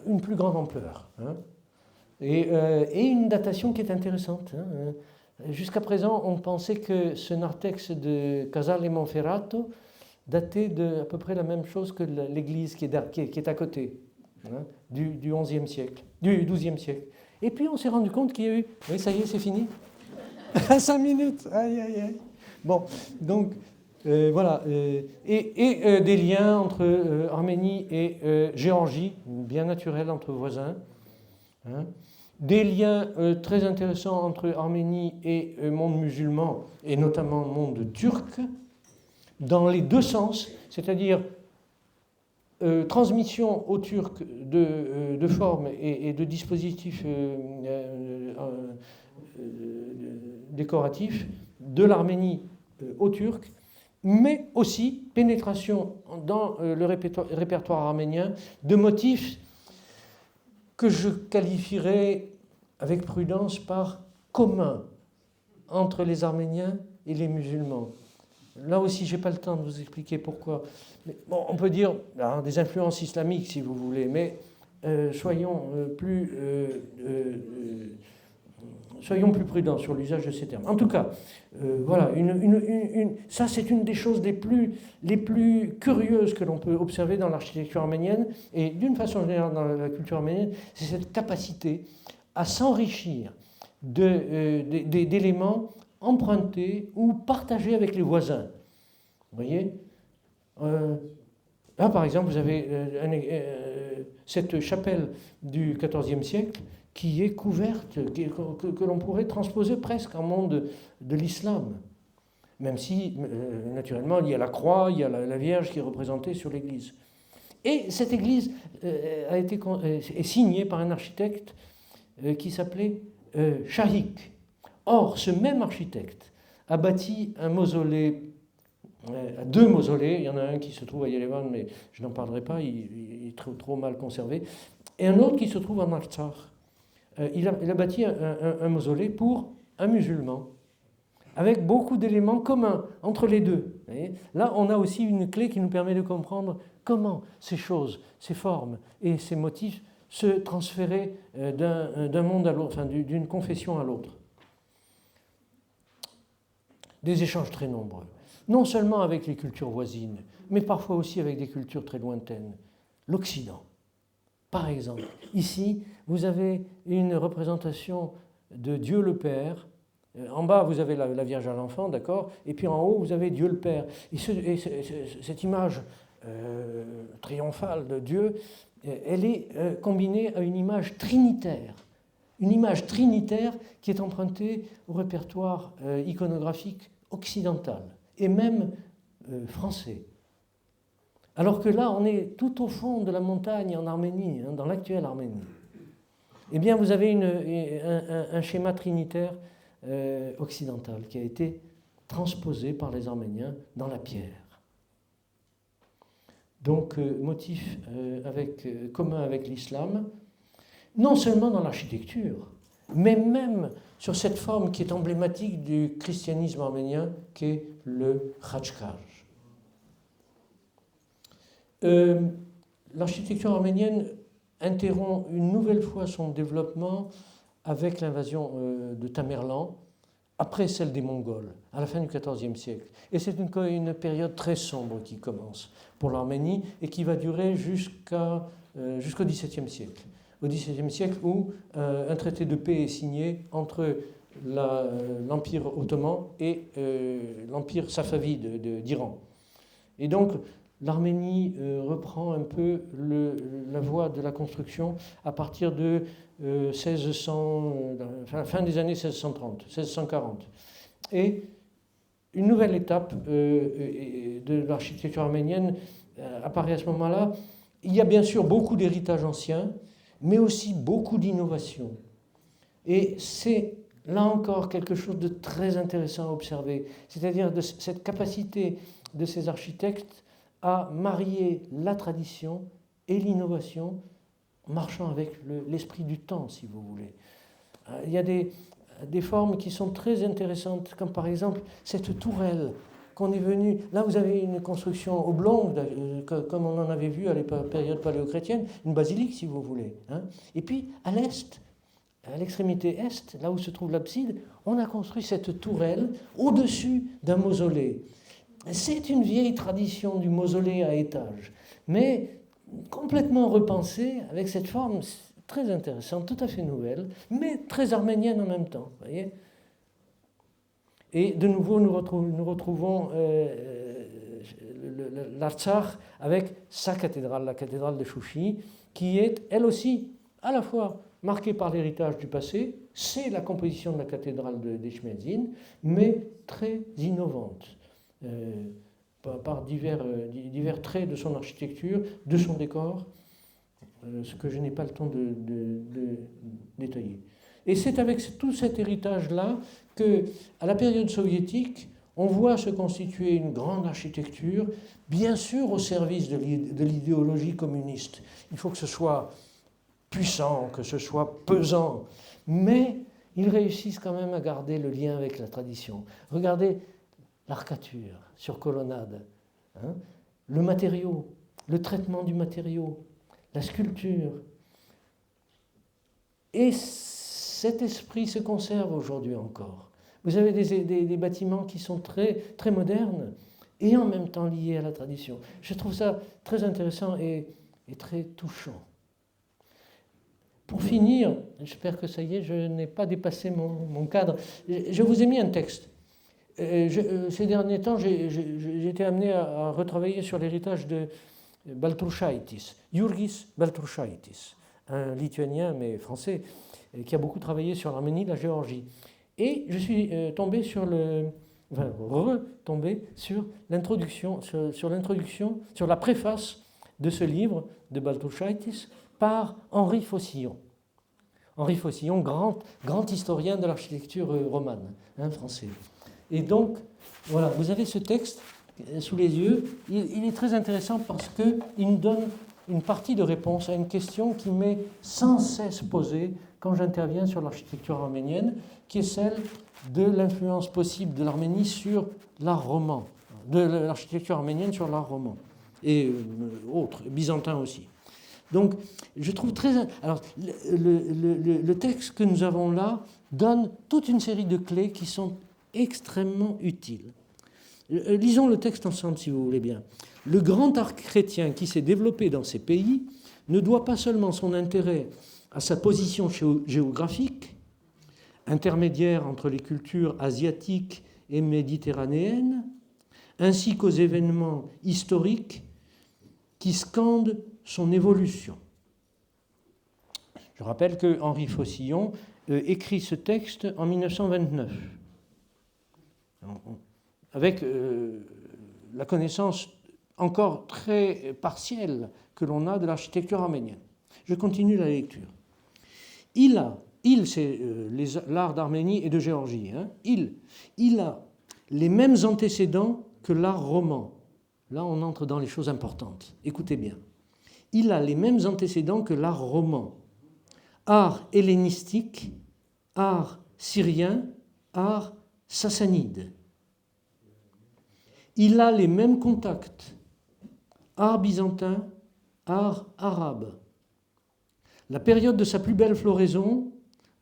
une plus grande ampleur, et une datation qui est intéressante. Jusqu'à présent, on pensait que ce narthex de Casale Monferrato datait de à peu près la même chose que l'église qui est à côté, du XIe siècle, du XIIe siècle. Et puis on s'est rendu compte qu'il y a eu... Oui, ça y est, c'est fini. 5 minutes. Aïe, aïe, aïe. Bon, donc... voilà, et des liens entre Arménie et Géorgie, bien naturels entre voisins. Des liens très intéressants entre Arménie et monde musulman, et notamment monde turc, dans les deux sens, c'est-à-dire transmission aux Turcs de formes et de dispositifs décoratif de l'Arménie au turc, mais aussi pénétration dans le répertoire arménien de motifs que je qualifierais avec prudence par communs entre les Arméniens et les musulmans. Là aussi, je n'ai pas le temps de vous expliquer pourquoi. Mais, bon, on peut dire des influences islamiques, si vous voulez, mais soyons plus prudents sur l'usage de ces termes. En tout cas, voilà, ça c'est une des choses les plus curieuses que l'on peut observer dans l'architecture arménienne, et d'une façon générale dans la culture arménienne, c'est cette capacité à s'enrichir d'éléments empruntés ou partagés avec les voisins. Vous voyez, là, par exemple, vous avez cette chapelle du XIVe siècle qui est couverte, que l'on pourrait transposer presque en monde de l'islam. Même si, naturellement, il y a la croix, il y a la Vierge qui est représentée sur l'église. Et cette église est signée par un architecte qui s'appelait Shahik. Or, ce même architecte a bâti un mausolée, deux mausolées. Il y en a un qui se trouve à Yerevan, mais je n'en parlerai pas, il est trop mal conservé, et un autre qui se trouve en Artsakh. Il a bâti un mausolée pour un musulman, avec beaucoup d'éléments communs entre les deux. Là, on a aussi une clé qui nous permet de comprendre comment ces choses, ces formes et ces motifs se transféraient d'un monde à l'autre, enfin, d'une confession à l'autre. Des échanges très nombreux, non seulement avec les cultures voisines, mais parfois aussi avec des cultures très lointaines. L'Occident. Par exemple, ici, vous avez une représentation de Dieu le Père. En bas, vous avez la Vierge à l'enfant, d'accord? Et puis en haut, vous avez Dieu le Père. Et cette image triomphale de Dieu, elle est combinée à une image trinitaire. Une image trinitaire qui est empruntée au répertoire iconographique occidental et même français. Alors que là, on est tout au fond de la montagne en Arménie, dans l'actuelle Arménie. Eh bien, vous avez un schéma trinitaire occidental qui a été transposé par les Arméniens dans la pierre. Donc, motif commun avec l'islam, non seulement dans l'architecture, mais même sur cette forme qui est emblématique du christianisme arménien, qui est le khachkar. L'architecture arménienne interrompt une nouvelle fois son développement avec l'invasion de Tamerlan, après celle des Mongols, à la fin du XIVe siècle. Et c'est une période très sombre qui commence pour l'Arménie et qui va durer jusqu'au XVIIe siècle. Au XVIIe siècle où un traité de paix est signé entre l'Empire ottoman et l'Empire safavide d'Iran. Et donc, l'Arménie reprend un peu la voie de la construction à partir de fin des années 1630, 1640. Et une nouvelle étape de l'architecture arménienne apparaît à ce moment-là. Il y a bien sûr beaucoup d'héritage ancien, mais aussi beaucoup d'innovation. Et c'est là encore quelque chose de très intéressant à observer, c'est-à-dire de cette capacité de ces architectes à marier la tradition et l'innovation, marchant avec l'esprit du temps, si vous voulez. Il y a des formes qui sont très intéressantes, comme par exemple cette tourelle qu'on est venu... Là, vous avez une construction oblongue, comme on en avait vu à la période paléochrétienne, une basilique, si vous voulez. Et puis, à l'est, à l'extrémité est, là où se trouve l'abside, on a construit cette tourelle au-dessus d'un mausolée. C'est une vieille tradition du mausolée à étage, mais complètement repensée avec cette forme très intéressante, tout à fait nouvelle, mais très arménienne en même temps. Voyez. Et de nouveau, nous retrouvons l'Artsakh avec sa cathédrale, la cathédrale de Chouchi, qui est elle aussi à la fois marquée par l'héritage du passé, c'est la composition de la cathédrale d'Echmedzin, mais très innovante. Par divers traits de son architecture, de son décor, ce que je n'ai pas le temps de détailler. Et c'est avec tout cet héritage-là qu'à la période soviétique, on voit se constituer une grande architecture, bien sûr au service de l'idéologie communiste. Il faut que ce soit puissant, que ce soit pesant, mais ils réussissent quand même à garder le lien avec la tradition. Regardez l'arcature sur colonnade, hein, le matériau, le traitement du matériau, la sculpture. Et cet esprit se conserve aujourd'hui encore. Vous avez des bâtiments qui sont très, très modernes et en même temps liés à la tradition. Je trouve ça très intéressant et très touchant. Pour finir, j'espère que ça y est, je n'ai pas dépassé mon cadre. Je vous ai mis un texte. Ces derniers temps, j'ai été amené à retravailler sur l'héritage de Baltrušaitis, Jurgis Baltrušaitis, un Lituanien mais français qui a beaucoup travaillé sur l'Arménie, la Géorgie. Et je suis retombé sur l'introduction, sur la préface de ce livre de Baltrušaitis par Henri Faucillon. Henri Faucillon, grand historien de l'architecture romane, français. Et donc, voilà, vous avez ce texte sous les yeux. Il est très intéressant parce qu'il nous donne une partie de réponse à une question qui m'est sans cesse posée quand j'interviens sur l'architecture arménienne, qui est celle de l'influence possible de l'Arménie sur l'art roman, de l'architecture arménienne sur l'art roman, et autres, byzantin aussi. Donc, je trouve très... Alors, le texte que nous avons là donne toute une série de clés qui sont extrêmement utiles. Lisons le texte ensemble, si vous voulez bien. Le grand art chrétien qui s'est développé dans ces pays ne doit pas seulement son intérêt à sa position géographique, intermédiaire entre les cultures asiatiques et méditerranéennes, ainsi qu'aux événements historiques qui scandent son évolution. Je rappelle que Henri Faucillon écrit ce texte en 1929, avec la connaissance encore très partielle que l'on a de l'architecture arménienne. Je continue la lecture. C'est l'art d'Arménie et de Géorgie. Il a les mêmes antécédents que l'art roman. Là, on entre dans les choses importantes. Écoutez bien. Il a les mêmes antécédents que l'art roman. Art hellénistique, art syrien, art sassanide. Il a les mêmes contacts. Art byzantin, art arabe. La période de sa plus belle floraison,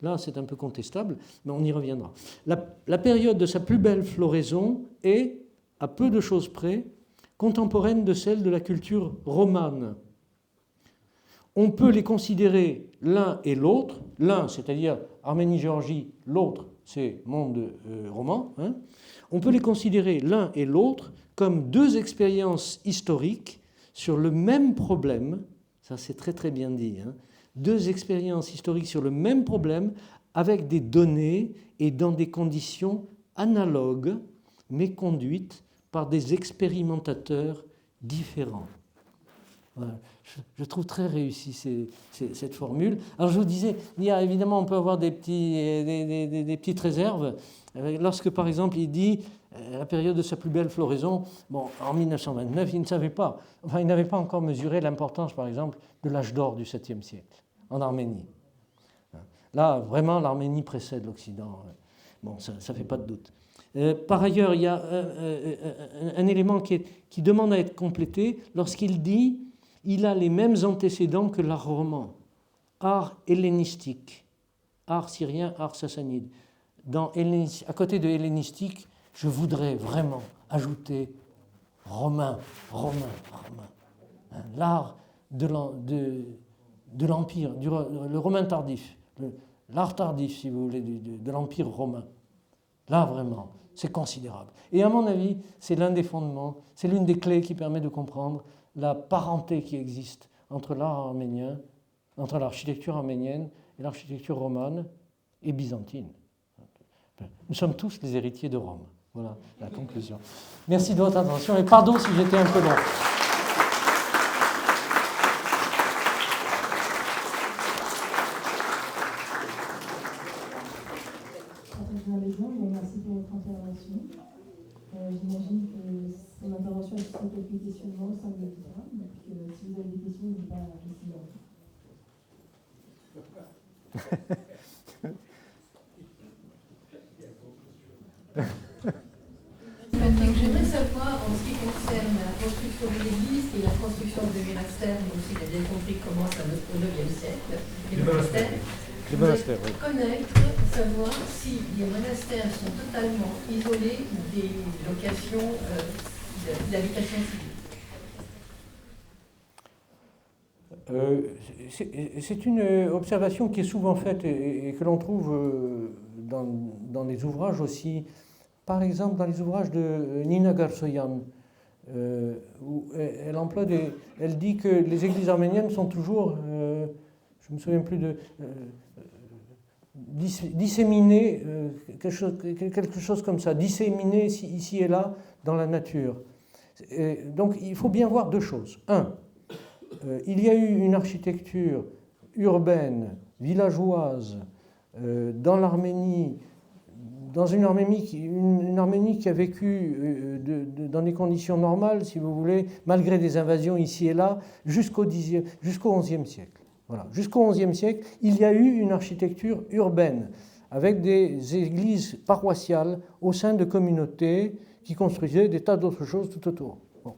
là c'est un peu contestable, mais on y reviendra. La période de sa plus belle floraison est, à peu de choses près, contemporaine de celle de la culture romane. On peut les considérer l'un et l'autre, l'un c'est-à-dire Arménie-Géorgie, l'autre c'est monde roman, on peut les considérer l'un et l'autre comme deux expériences historiques sur le même problème, ça c'est très très bien dit, deux expériences historiques sur le même problème avec des données et dans des conditions analogues, mais conduites par des expérimentateurs différents. Voilà. Je trouve très réussi cette formule. Alors je vous disais, évidemment on peut avoir des petites réserves. Lorsque par exemple il dit la période de sa plus belle floraison, bon, en 1929 il ne savait pas, il n'avait pas encore mesuré l'importance par exemple de l'âge d'or du 7e siècle en Arménie. Là vraiment l'Arménie précède l'Occident. Bon, ça ne fait pas de doute. Par ailleurs, il y a un élément qui demande à être complété lorsqu'il dit il a les mêmes antécédents que l'art roman, art hellénistique, art syrien, art sassanide. À côté de hellénistique, je voudrais vraiment ajouter romain. L'art de l'Empire, le romain tardif, l'art tardif, si vous voulez, de l'Empire romain. Là, vraiment, c'est considérable. Et à mon avis, c'est l'un des fondements, c'est l'une des clés qui permet de comprendre la parenté qui existe entre l'art arménien, entre l'architecture arménienne et l'architecture romane et byzantine. Nous sommes tous les héritiers de Rome. Voilà la conclusion. Merci de votre attention et pardon si j'étais un peu long. intervention. J'imagine que son intervention a suscité quelques questionnements au sein de l'auditoire. Donc, si vous avez des questions, n'hésitez pas à essayer. J'aimerais savoir, en ce qui concerne la construction de l'église et la construction de monastères, mais aussi la bien compris comment ça au IXe siècle, les monastères. Les monastères, oui. Connaître, savoir si les monastères sont totalement isolés des locations d'habitation civile. C'est une observation qui est souvent faite et que l'on trouve dans les ouvrages aussi. Par exemple, dans les ouvrages de Nina Garsoyan, où elle dit que les églises arméniennes sont toujours, je ne me souviens plus disséminées, quelque chose comme ça, disséminées ici et là dans la nature. Donc il faut bien voir deux choses. Un, il y a eu une architecture urbaine, villageoise, dans l'Arménie, dans une Arménie qui a vécu dans des conditions normales, si vous voulez, malgré des invasions ici et là, jusqu'au XIe siècle. Voilà. Jusqu'au XIe siècle, il y a eu une architecture urbaine, avec des églises paroissiales au sein de communautés qui construisaient des tas d'autres choses tout autour. Bon.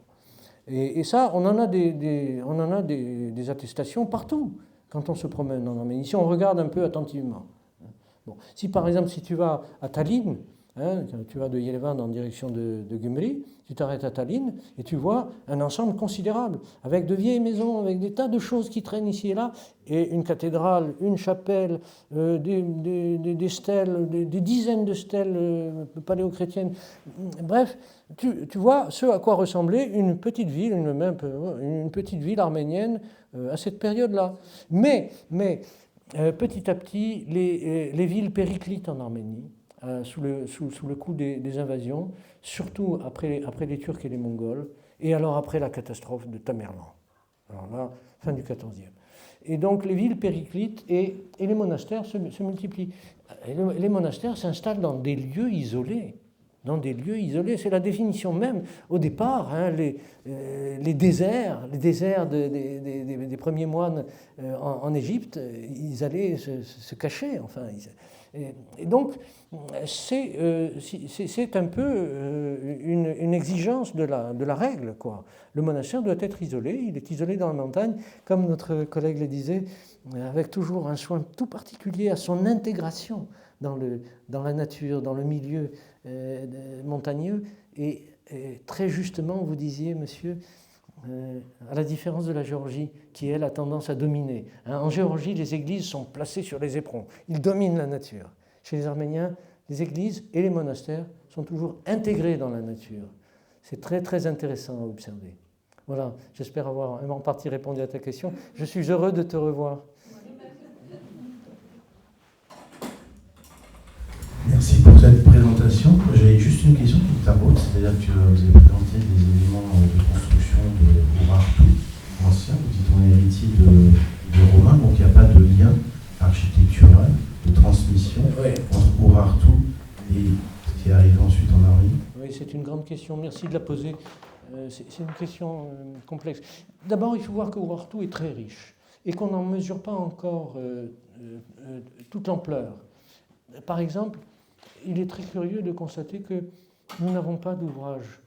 Et ça, on en a des attestations partout, quand on se promène en Arménie, si on regarde un peu attentivement. Bon. Si par exemple, si tu vas à Tallinn, tu vas de Yerevan en direction de Gyumri, tu t'arrêtes à Tallinn et tu vois un ensemble considérable, avec de vieilles maisons, avec des tas de choses qui traînent ici et là, et une cathédrale, une chapelle, des stèles, des dizaines de stèles paléochrétiennes. Bref, tu vois ce à quoi ressemblait une petite ville, une petite ville arménienne à cette période-là. Mais petit à petit, les villes périclitent en Arménie, sous le coup des invasions, surtout après les Turcs et les Mongols, et alors après la catastrophe de Tamerlan. Alors là, fin du XIVe. Et donc les villes périclitent et les monastères se multiplient. Et les monastères s'installent dans des lieux isolés. C'est la définition même, au départ, les déserts des premiers moines en Égypte, ils allaient se cacher, enfin. Et donc, c'est un peu une exigence de la règle, quoi. Le monastère doit être isolé, il est isolé dans la montagne, comme notre collègue le disait, avec toujours un soin tout particulier à son intégration dans la nature, dans le milieu montagneux. Et très justement, vous disiez, monsieur, à la différence de la Géorgie, qui, elle, a tendance à dominer. En Géorgie, les églises sont placées sur les éperons. Ils dominent la nature. Chez les Arméniens, les églises et les monastères sont toujours intégrés dans la nature. C'est très, très intéressant à observer. Voilà, j'espère avoir en partie répondu à ta question. Je suis heureux de te revoir. Merci pour cette présentation. J'avais juste une question qui t'aborde, c'est-à-dire que vous avez présenté des éléments de construction de Urartu ancien, vous dites on est héritier de Romains, donc il n'y a pas de lien architectural, de transmission entre Urartu et ce qui est arrivé ensuite en Arménie. Oui, c'est une grande question, merci de la poser. C'est une question complexe. D'abord, il faut voir que Urartu est très riche et qu'on n'en mesure pas encore toute l'ampleur. Par exemple, il est très curieux de constater que nous n'avons pas d'ouvrage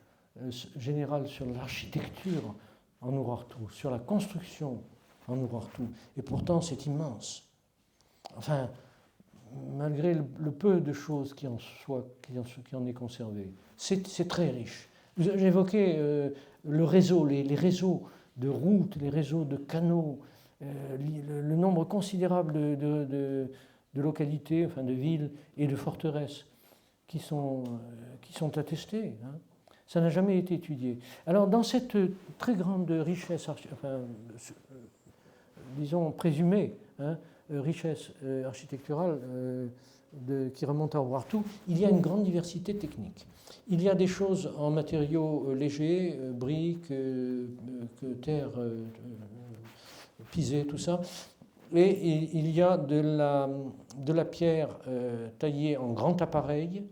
général sur l'architecture en Urartu, sur la construction en Urartu. Et pourtant, c'est immense. Enfin, malgré le peu de choses qui en est conservé, c'est très riche. J'évoquais le réseau, les réseaux de routes, les réseaux de canaux, le nombre considérable de localités, enfin de villes et de forteresses qui sont attestées. Ça n'a jamais été étudié. Alors dans cette très grande richesse, disons présumée, richesse architecturale qui remonte à Urartu, il y a une grande diversité technique. Il y a des choses en matériaux légers, briques, terre pisée, tout ça. Et il y a de la pierre taillée en grand appareil,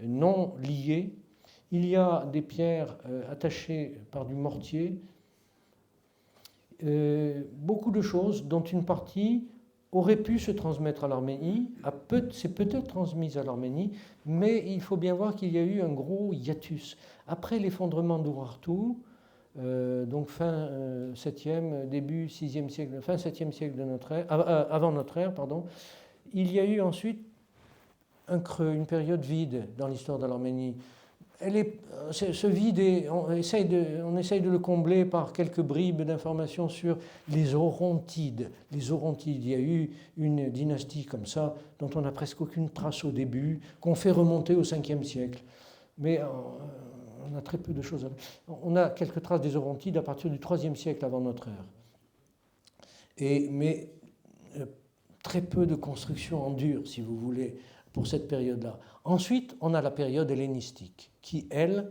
non liées. Il y a des pierres attachées par du mortier. Beaucoup de choses dont une partie aurait pu se transmettre à l'Arménie, c'est peut-être transmise à l'Arménie, mais il faut bien voir qu'il y a eu un gros hiatus. Après l'effondrement d'Urartu, donc fin 7e, début 6e siècle, fin 7e siècle de notre ère, avant notre ère, pardon, il y a eu ensuite un creux, une période vide dans l'histoire de l'Arménie. Ce vide, on essaye de le combler par quelques bribes d'informations sur les Orontides. Les Orontides, il y a eu une dynastie comme ça, dont on n'a presque aucune trace au début, qu'on fait remonter au 5e siècle. Mais on a très peu de choses. On a quelques traces des Orontides à partir du 3e siècle avant notre ère. Mais très peu de constructions en dur, si vous voulez, pour cette période-là. Ensuite, on a la période hellénistique, qui, elle,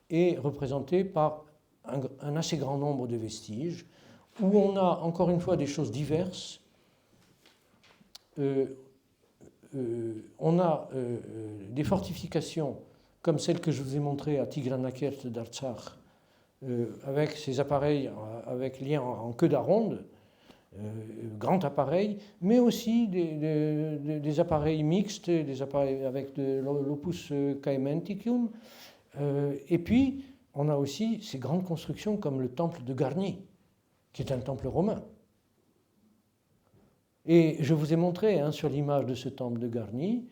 est représentée par un assez grand nombre de vestiges, où on a encore une fois des choses diverses. On a des fortifications comme celle que je vous ai montrée à Tigranakert d'Artsakh, avec ces appareils avec liens en queue d'aronde, grand appareil, mais aussi des appareils mixtes, des appareils avec de l'opus caementicum. Et puis, on a aussi ces grandes constructions comme le temple de Garni, qui est un temple romain. Et je vous ai montré sur l'image de ce temple de Garni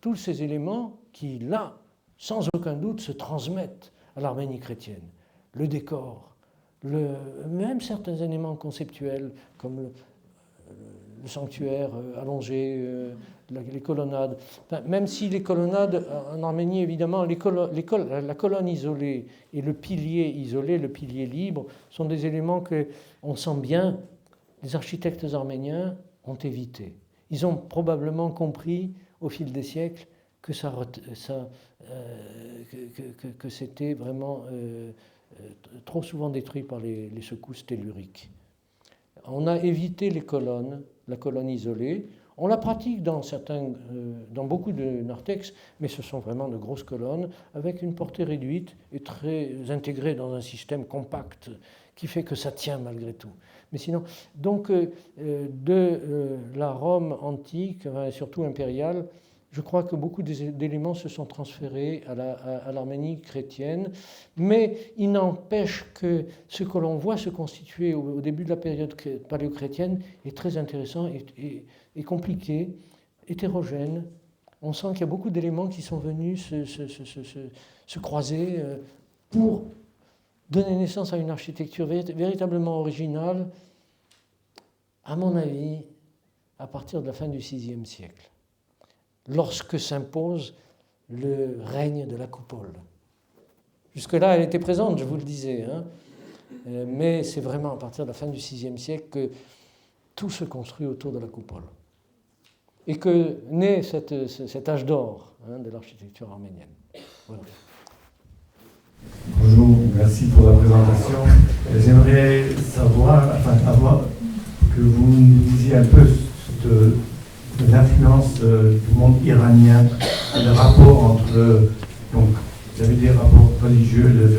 tous ces éléments qui, là, sans aucun doute, se transmettent à l'Arménie chrétienne. Le décor, même certains éléments conceptuels comme le sanctuaire allongé, les colonnades. Enfin, même si les colonnades, en Arménie évidemment, la colonne isolée et le pilier isolé, le pilier libre, sont des éléments que on sent bien les architectes arméniens ont évité. Ils ont probablement compris au fil des siècles que c'était vraiment trop souvent détruit par les secousses telluriques. On a évité la colonne isolée. On la pratique dans beaucoup de narthex, mais ce sont vraiment de grosses colonnes avec une portée réduite et très intégrée dans un système compact qui fait que ça tient malgré tout. Mais sinon, donc de la Rome antique, et surtout impériale, je crois que beaucoup d'éléments se sont transférés à l'Arménie chrétienne, mais il n'empêche que ce que l'on voit se constituer au début de la période paléochrétienne est très intéressant et compliqué, hétérogène. On sent qu'il y a beaucoup d'éléments qui sont venus se croiser pour donner naissance à une architecture véritablement originale, à mon avis, à partir de la fin du VIe siècle, lorsque s'impose le règne de la coupole. Jusque-là, elle était présente, je vous le disais, mais c'est vraiment à partir de la fin du VIe siècle que tout se construit autour de la coupole. Et que naît cet âge d'or de l'architecture arménienne. Voilà. Bonjour, merci pour la présentation. J'aimerais savoir, que vous nous disiez un peu de l'influence du monde iranien, le rapport entre, donc, vous avez des rapports religieux, le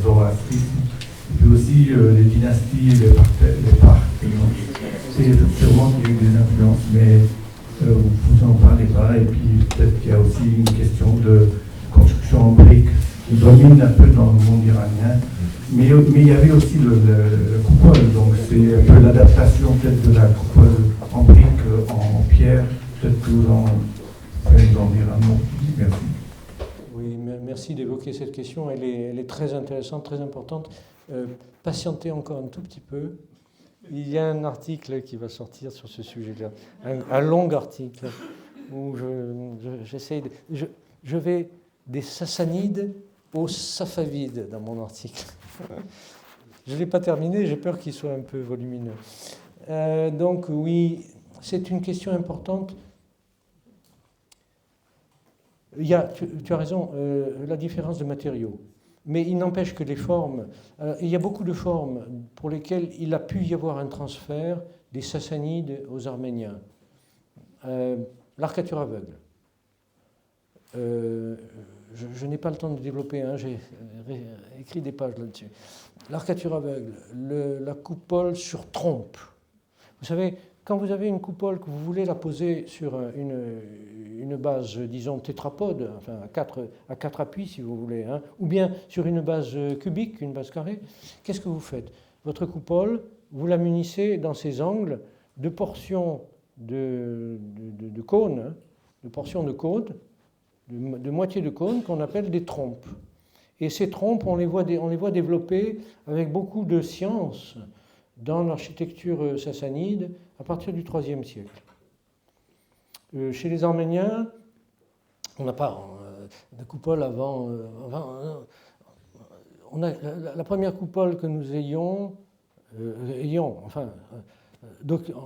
zoroastrisme, puis aussi les dynasties, les parcs. C'est sûrement qu'il y a eu des influences, mais vous n'en parlez pas, et puis peut-être qu'il y a aussi une question de construction en briques qui domine un peu dans le monde iranien. Mais il y avait aussi le coupole, donc c'est un peu l'adaptation peut-être de la coupole en briques, en pierre. Peut-être que vous en dire un mot. Merci. Oui, merci d'évoquer cette question. Elle est très intéressante, très importante. Patientez encore un tout petit peu. Il y a un article qui va sortir sur ce sujet-là, un long article où je vais des Sassanides aux Safavides dans mon article. Je ne l'ai pas terminé, j'ai peur qu'il soit un peu volumineux. Donc oui, c'est une question importante. Tu as raison, la différence de matériaux. Mais il n'empêche que les formes, il y a beaucoup de formes pour lesquelles il a pu y avoir un transfert des Sassanides aux Arméniens. L'arcature aveugle. je n'ai pas le temps de développer, hein, j'ai écrit des pages là-dessus. L'arcature aveugle, la coupole sur trompe. Vous savez, quand vous avez une coupole que vous voulez la poser sur une base, disons, tétrapode, enfin à quatre appuis si vous voulez, hein, ou bien sur une base cubique, une base carrée, qu'est-ce que vous faites? Votre coupole, vous la munissez dans ses angles de portions de cônes, hein, de portions de cônes, de moitié de cônes qu'on appelle des trompes. Et ces trompes, on les voit développer avec beaucoup de science dans l'architecture sassanide à partir du IIIe siècle. Chez les Arméniens, on n'a pas de coupole avant. On a la première coupole que nous ayons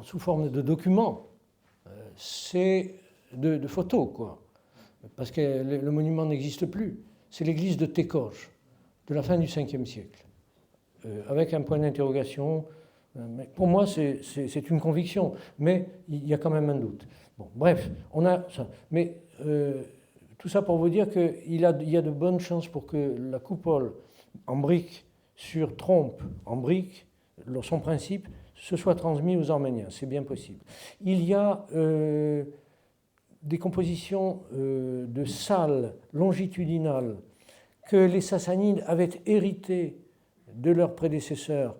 sous forme de document, c'est de photos, quoi. Parce que le monument n'existe plus. C'est l'église de Tekoj, de la fin du Ve siècle, avec un point d'interrogation. Mais pour moi, c'est une conviction, mais il y a quand même un doute. Bon, bref, on a ça. Mais tout ça pour vous dire qu'il y a de bonnes chances pour que la coupole en brique sur trompe en brique, son principe, se soit transmis aux Arméniens. C'est bien possible. Il y a des compositions de salles longitudinales que les Sassanides avaient héritées de leurs prédécesseurs,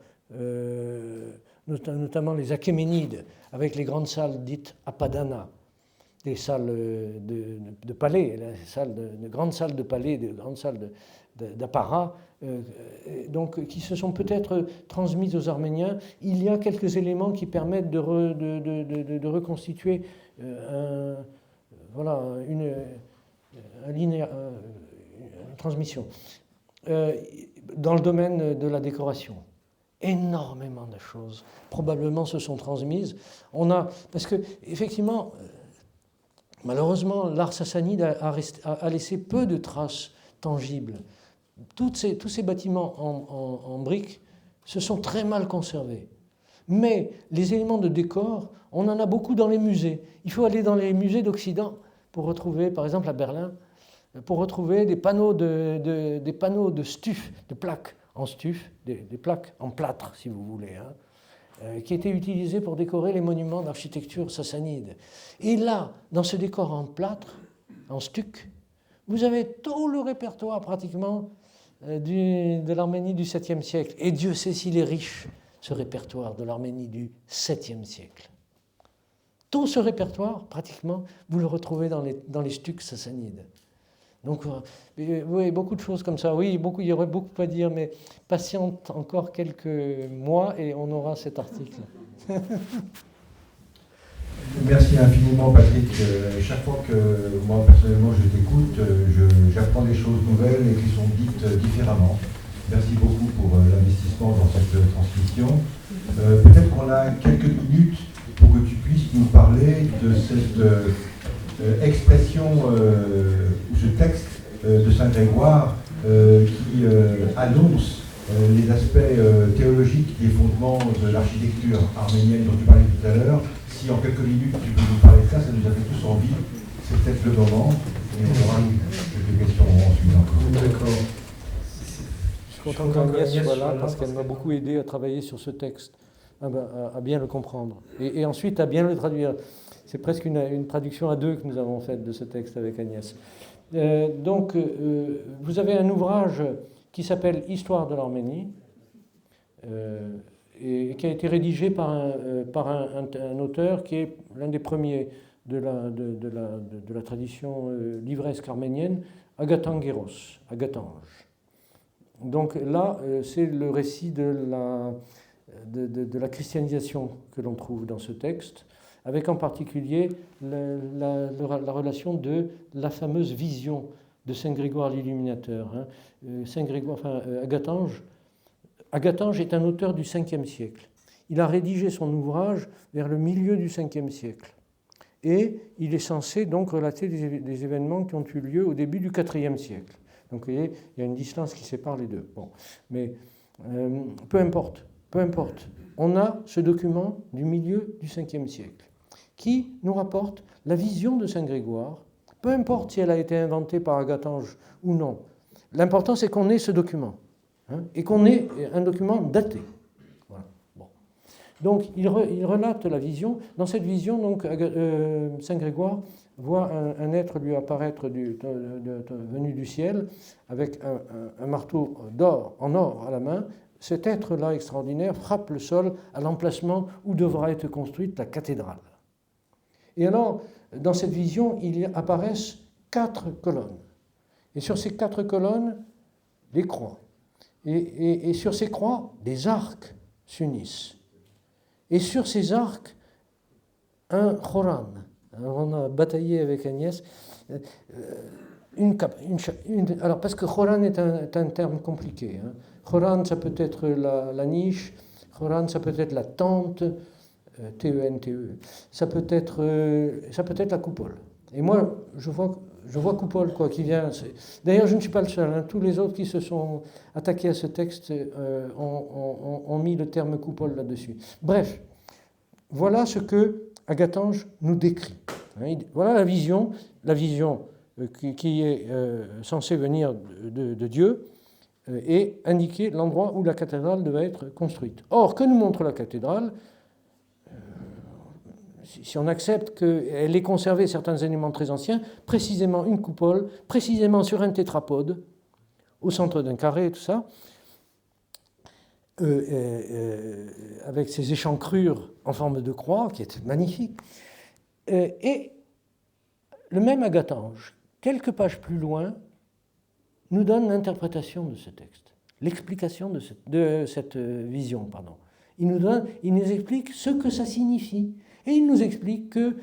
notamment les Achéménides, avec les grandes salles dites apadana, des salles de palais, de grandes salles de palais, de grandes salles d'apparat, donc qui se sont peut-être transmises aux Arméniens. Il y a quelques éléments qui permettent de reconstituer une transmission. Dans le domaine de la décoration, énormément de choses probablement se sont transmises. Parce que effectivement, malheureusement, l'art sassanide a laissé peu de traces tangibles. Tous ces bâtiments en briques se sont très mal conservés. Mais les éléments de décor, on en a beaucoup dans les musées. Il faut aller dans les musées d'Occident pour retrouver, par exemple à Berlin, pour retrouver des panneaux de stuf, de plaques en stuf, des plaques en plâtre, si vous voulez, hein, qui étaient utilisées pour décorer les monuments d'architecture sassanide. Et là, dans ce décor en plâtre, en stuc, vous avez tout le répertoire pratiquement de l'Arménie du 7e siècle. Et Dieu sait s'il est riche, ce répertoire de l'Arménie du 7e siècle. Tout ce répertoire, pratiquement, vous le retrouvez dans les stucs sassanides. Donc, oui, beaucoup de choses comme ça. Oui, il y aurait beaucoup à dire, mais patiente encore quelques mois et on aura cet article. Merci infiniment, Patrick. Chaque fois que moi, personnellement, je t'écoute, j'apprends des choses nouvelles et qui sont dites différemment. Merci beaucoup pour l'investissement dans cette transmission. Peut-être qu'on a quelques minutes pour que tu puisses nous parler de cette expression, ce texte de Saint-Grégoire qui annonce les aspects théologiques des fondements de l'architecture arménienne dont tu parlais tout à l'heure. Si en quelques minutes tu peux nous parler de ça, ça nous a fait tous envie. C'est peut-être le moment et on aura quelques questions ensuite encore. D'accord. Je suis content qu'Agnès soit là parce qu'elle m'a beaucoup aidé à travailler sur ce texte, à bien le comprendre et ensuite à bien le traduire. C'est presque une traduction à deux que nous avons faite de ce texte avec Agnès. Donc, vous avez un ouvrage qui s'appelle Histoire de l'Arménie et qui a été rédigé par un auteur qui est l'un des premiers de la tradition livresque arménienne, Agatanguéros, Agatange. Donc là, c'est le récit de la christianisation que l'on trouve dans ce texte, avec en particulier la relation de la fameuse vision de Saint Grégoire l'Illuminateur. Agatange est un auteur du 5e siècle. Il a rédigé son ouvrage vers le milieu du 5e siècle. Et il est censé donc relater des événements qui ont eu lieu au début du 4e siècle. Donc vous voyez, il y a une distance qui sépare les deux. Bon. Mais peu importe. On a ce document du milieu du 5e siècle qui nous rapporte la vision de Saint Grégoire peu importe si elle a été inventée par Agatange ou non. L'important, c'est qu'on ait ce document, hein, et qu'on ait un document daté. Voilà. Bon. Donc, il relate la vision. Dans cette vision, donc, Saint Grégoire voit un être lui apparaître venu du ciel avec un marteau d'or, en or à la main. Cet être-là extraordinaire frappe le sol à l'emplacement où devra être construite la cathédrale. Et alors, dans cette vision, il apparaissent 4 colonnes. Et sur ces 4 colonnes, des croix. Et sur ces croix, des arcs s'unissent. Et sur ces arcs, un Khoran. Alors on a bataillé avec Agnès. Alors, parce que Khoran est un terme compliqué. Hein. Khoran, ça peut être la niche. Khoran, ça peut être la tente. T-E-N-T-E. Ça peut être la coupole. Et moi, je vois coupole, quoi, qui vient. D'ailleurs, je ne suis pas le seul. Hein. Tous les autres qui se sont attaqués à ce texte ont mis le terme coupole là-dessus. Bref, voilà ce que Agatange nous décrit. Voilà la vision qui est censée venir de Dieu et indiquer l'endroit où la cathédrale devait être construite. Or, que nous montre la cathédrale ? Si on accepte qu'elle ait conservé certains éléments très anciens, précisément une coupole, précisément sur un tétrapode, au centre d'un carré et tout ça, avec ses échancrures en forme de croix, qui est magnifique. Et le même Agatange, quelques pages plus loin, nous donne l'interprétation de ce texte, l'explication de cette vision. Pardon. Il nous explique ce que ça signifie. Et il nous explique que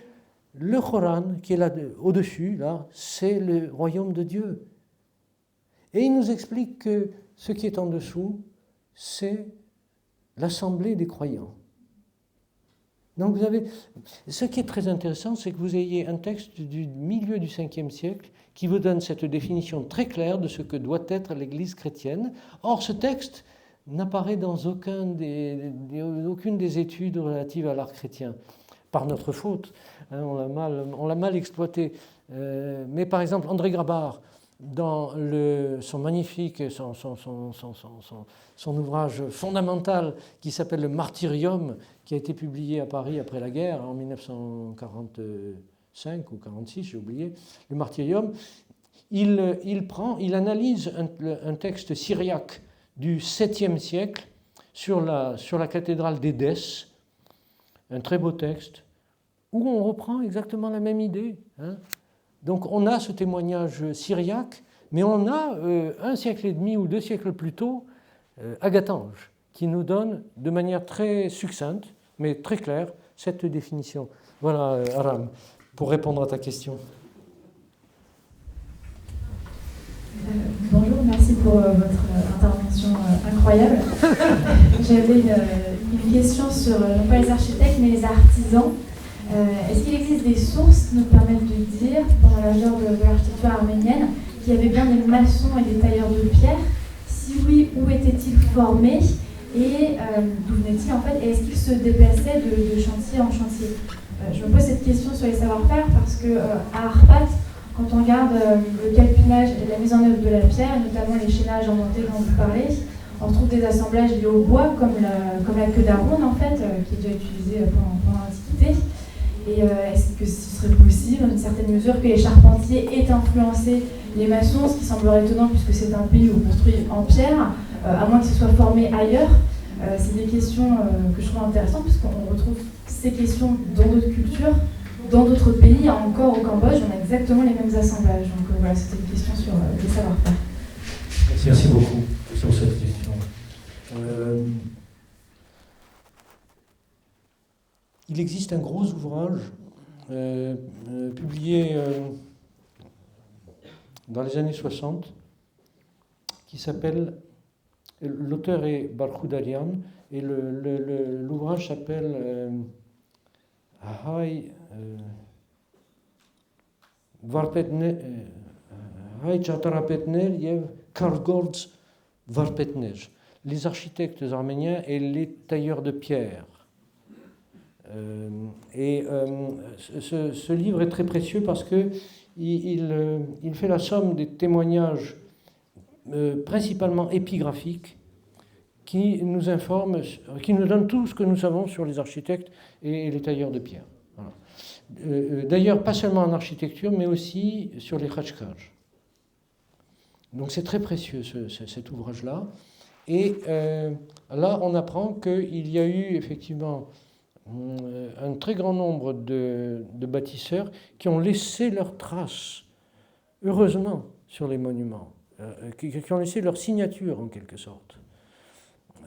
le Coran, qui est là au-dessus, là, c'est le royaume de Dieu. Et il nous explique que ce qui est en dessous, c'est l'assemblée des croyants. Donc vous avez... Ce qui est très intéressant, c'est que vous ayez un texte du milieu du 5e siècle qui vous donne cette définition très claire de ce que doit être l'Église chrétienne. Or, ce texte n'apparaît dans aucune des études relatives à l'art chrétien. Par notre faute, hein, on l'a mal exploité. Mais par exemple, André Grabart, dans son magnifique, son ouvrage fondamental qui s'appelle Le Martyrium, qui a été publié à Paris après la guerre en 1945 ou 1946, j'ai oublié, Le Martyrium, il analyse un texte syriaque du 7e siècle sur la cathédrale d'Édesse, un très beau texte, où on reprend exactement la même idée. Hein. Donc on a ce témoignage syriaque, mais on a 1 siècle et demi ou 2 siècles plus tôt Agatange, qui nous donne de manière très succincte, mais très claire, cette définition. Voilà, Aram, pour répondre à ta question. Bonjour, merci pour votre intervention incroyable. J'avais une question sur, non pas les architectes, mais les artisans. Est-ce qu'il existe des sources qui nous permettent de dire, pendant l'âge d'or de l'architecture arménienne, qu'il y avait bien des maçons et des tailleurs de pierre? Si oui, où étaient-ils formés et d'où venaient-ils en fait? Et est-ce qu'ils se déplaçaient de chantier en chantier? Je me pose cette question sur les savoir-faire parce qu'à Arpat, quand on regarde le calpinage et la mise en œuvre de la pierre, notamment les chaînages emmontés dont vous parlez, on retrouve des assemblages liés au bois, comme la queue d'Aaron en fait, qui est déjà utilisée pendant l'Antiquité. Et est-ce que ce serait possible, dans une certaine mesure, que les charpentiers aient influencé les maçons, ce qui semblerait étonnant puisque c'est un pays où on construit en pierre, à moins qu'ils se soient formés ailleurs? C'est des questions que je trouve intéressantes puisqu'on retrouve ces questions dans d'autres cultures. Dans d'autres pays, encore au Cambodge, on a exactement les mêmes assemblages. Donc voilà, c'était une question sur les savoir-faire. Merci beaucoup sur cette question. Il existe un gros ouvrage publié dans les années 60 qui s'appelle, l'auteur est Barkhudarian, et l'ouvrage s'appelle les architectes arméniens et les tailleurs de pierre. Ce livre est très précieux parce qu'il il fait la somme des témoignages principalement épigraphiques qui nous informent, qui nous donnent tout ce que nous savons sur les architectes et les tailleurs de pierre. Voilà. D'ailleurs, pas seulement en architecture, mais aussi sur les khachkars. Donc c'est très précieux cet ouvrage-là. Et là, on apprend qu'il y a eu effectivement un très grand nombre de bâtisseurs qui ont laissé leurs traces, heureusement, sur les monuments, qui ont laissé leur signature en quelque sorte.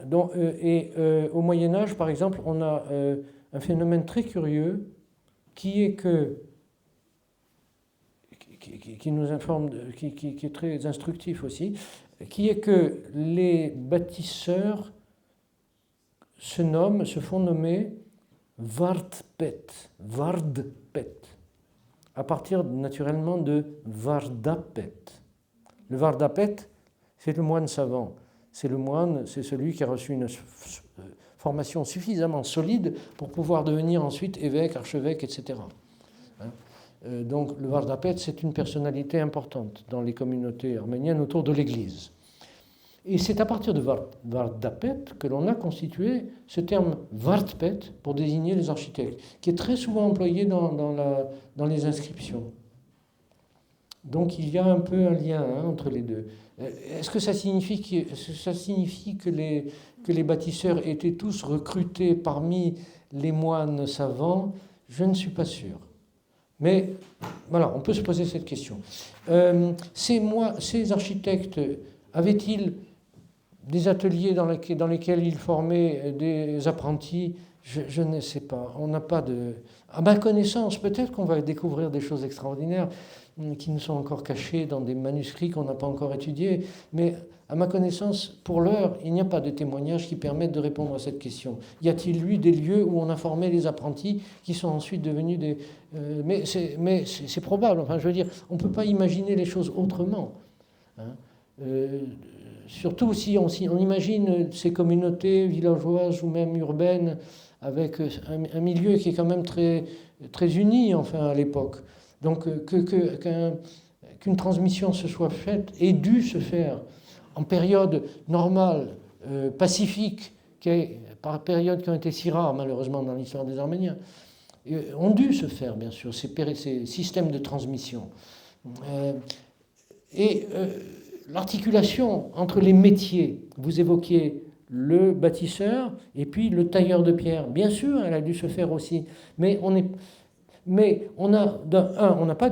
Donc, au Moyen-Âge, par exemple, on a un phénomène très curieux qui est qui nous informe, qui est très instructif aussi, qui est que les bâtisseurs se font nommer Vardpet, à partir naturellement de Vardapet. Le Vardapet, c'est le moine savant. C'est le moine, c'est celui qui a reçu une formation suffisamment solide pour pouvoir devenir ensuite évêque, archevêque, etc. Donc le Vardapet, c'est une personnalité importante dans les communautés arméniennes autour de l'Église. Et c'est à partir de Vardapet que l'on a constitué ce terme Vardpet pour désigner les architectes, qui est très souvent employé dans les inscriptions. Donc il y a un peu un lien entre les deux. Est-ce que ça signifie que les bâtisseurs étaient tous recrutés parmi les moines savants? Je ne suis pas sûr. Mais voilà, on peut se poser cette question. Ces architectes, avaient-ils des ateliers dans lesquels ils formaient des apprentis? Je ne sais pas. On n'a pas de... À ma connaissance, peut-être qu'on va découvrir des choses extraordinaires qui nous sont encore cachées dans des manuscrits qu'on n'a pas encore étudiés. Mais à ma connaissance, pour l'heure, il n'y a pas de témoignages qui permettent de répondre à cette question. Y a-t-il eu des lieux où on a formé les apprentis qui sont ensuite devenus des... mais c'est probable. Enfin, je veux dire, on ne peut pas imaginer les choses autrement. Surtout si on imagine ces communautés villageoises ou même urbaines avec un milieu qui est quand même très, très uni, enfin, à l'époque. Donc, qu'une transmission se soit faite et dû se faire en période normale, pacifique, par périodes qui ont été si rares, malheureusement, dans l'histoire des Arméniens, ont dû se faire, bien sûr, ces systèmes de transmission. L'articulation entre les métiers, vous évoquiez le bâtisseur et puis le tailleur de pierre. Bien sûr, elle a dû se faire aussi, mais on n'a pas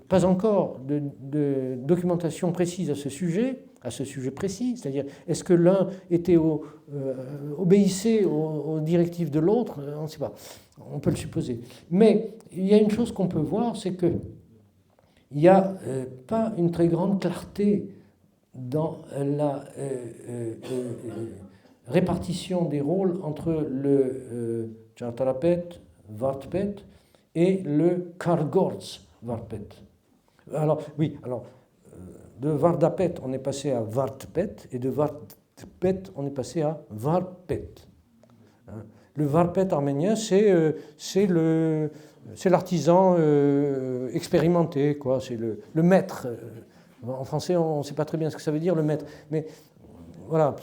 pas encore de documentation précise à ce sujet précis, c'est-à-dire est-ce que l'un obéissait aux directives de l'autre? On ne sait pas, on peut le supposer. Mais il y a une chose qu'on peut voir, c'est que il n'y a pas une très grande clarté dans la répartition des rôles entre le Chartarapet, Vardpet et le Kargorts Vardpet. Alors, de Vardapet, on est passé à Vardpet, et de Vardpet, on est passé à Varpet. Le Varpet arménien, c'est l'artisan expérimenté, quoi. C'est le maître. En français, on ne sait pas très bien ce que ça veut dire, le maître. Mais voilà,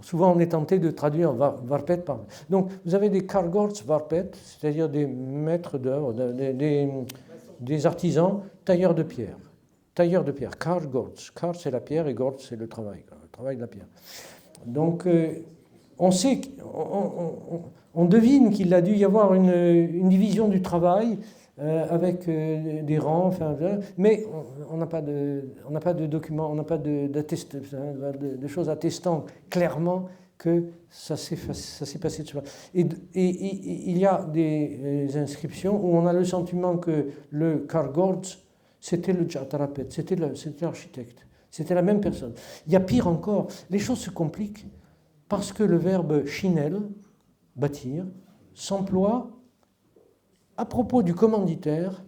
souvent on est tenté de traduire Varpet par... Donc, vous avez des Kargorts Varpet, c'est-à-dire des maîtres d'œuvre, des artisans tailleurs de pierre. Tailleurs de pierre, Kargorts. Kar, c'est la pierre, et Gort, c'est le travail de la pierre. Donc, on sait, on devine qu'il a dû y avoir une division du travail avec des rangs, enfin, mais on n'a pas de documents, on n'a pas de choses attestant clairement que ça s'est passé de ce façon. Et il y a des inscriptions où on a le sentiment que le Kargorts, c'était le Chartarapet, c'était l'architecte, c'était la même personne. Il y a pire encore, les choses se compliquent parce que le verbe shinel, bâtir, s'emploie à propos du commanditaire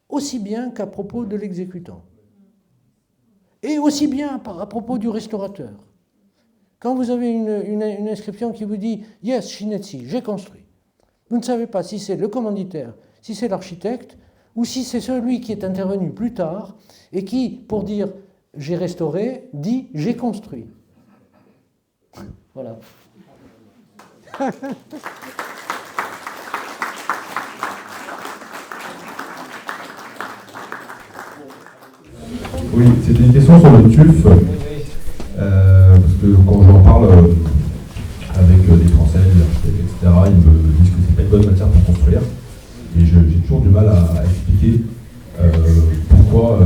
aussi bien qu'à propos de l'exécutant. Et aussi bien à propos du restaurateur. Quand vous avez une inscription qui vous dit « Yes, Shinetsi, j'ai construit », vous ne savez pas si c'est le commanditaire, si c'est l'architecte, ou si c'est celui qui est intervenu plus tard et qui, pour dire j'ai restauré, dit j'ai construit. Voilà. Oui, c'était une question sur le TUF, parce que quand j'en parle avec des Français, des architectes, etc., ils me disent que c'est pas une bonne matière pour construire, et j'ai toujours du mal à expliquer pourquoi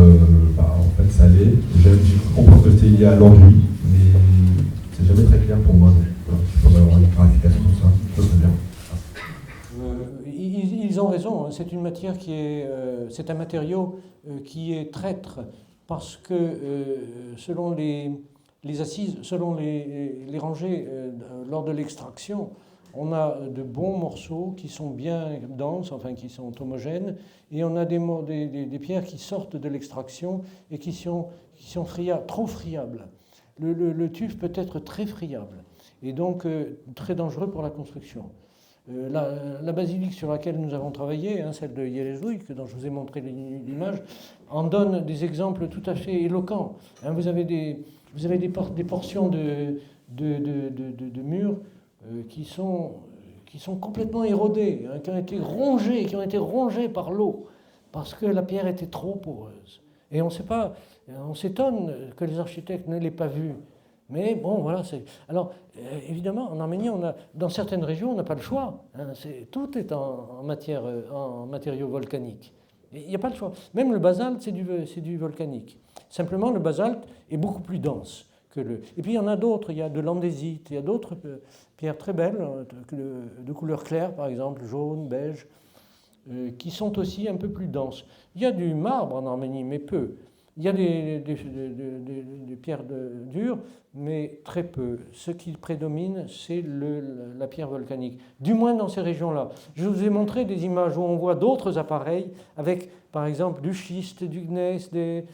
en fait ça l'est. J'ai compris que c'était lié à l'enduit, mais c'est jamais très clair pour moi, donc voilà, je pourrais avoir une clarification sur ça, ça serait bien. Ils ont raison, c'est une matière qui est, c'est un matériau qui est traître parce que selon les assises, selon les rangées lors de l'extraction, on a de bons morceaux qui sont bien denses, enfin qui sont homogènes, et on a des pierres qui sortent de l'extraction et qui sont trop friables. Le tuf peut être très friable et donc très dangereux pour la construction. La basilique sur laquelle nous avons travaillé, celle de Yelezouï, dont je vous ai montré l'image, en donne des exemples tout à fait éloquents. Vous avez des portions de murs qui sont complètement érodées, qui ont été rongées par l'eau, parce que la pierre était trop poreuse. Et on s'étonne que les architectes ne l'aient pas vu. Mais bon, voilà. Alors, évidemment, en Arménie, dans certaines régions, on n'a pas le choix. Tout est en matériaux volcaniques. Il n'y a pas le choix. Même le basalte, c'est du volcanique. Simplement, le basalte est beaucoup plus dense que le. Et puis, il y en a d'autres. Il y a de l'andésite, il y a d'autres pierres très belles, de couleur claire, par exemple, jaune, beige, qui sont aussi un peu plus denses. Il y a du marbre en Arménie, mais peu. Il y a des pierres dures, mais très peu. Ce qui prédomine, c'est la pierre volcanique, du moins dans ces régions-là. Je vous ai montré des images où on voit d'autres appareils avec, par exemple, du schiste, du gneiss, des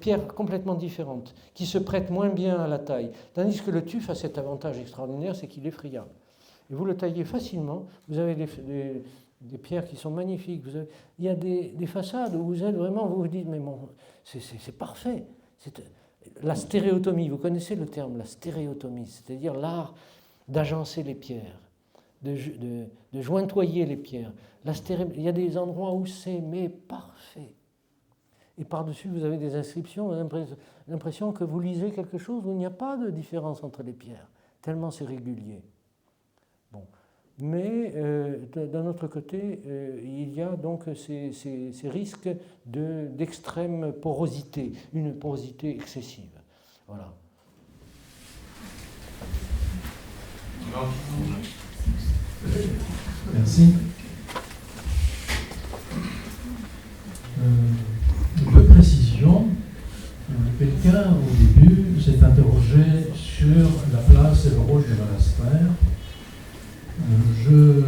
pierres complètement différentes, qui se prêtent moins bien à la taille. Tandis que le tuf a cet avantage extraordinaire, c'est qu'il est friable. Et vous le taillez facilement, vous avez des pierres qui sont magnifiques. Il y a des façades où vous êtes vraiment, vous vous dites, mais bon, c'est parfait. La stéréotomie, vous connaissez le terme, la stéréotomie, c'est-à-dire l'art d'agencer les pierres, de jointoyer les pierres. Il y a des endroits où c'est mais parfait. Et par-dessus, vous avez des inscriptions, l'impression que vous lisez quelque chose où il n'y a pas de différence entre les pierres, tellement c'est régulier. Bon. Mais d'un autre côté, il y a donc ces risques d'extrême porosité, une porosité excessive. Voilà. Merci. Deux précisions. Quelqu'un, au début, s'est interrogé sur la place et le rôle des monastères. Je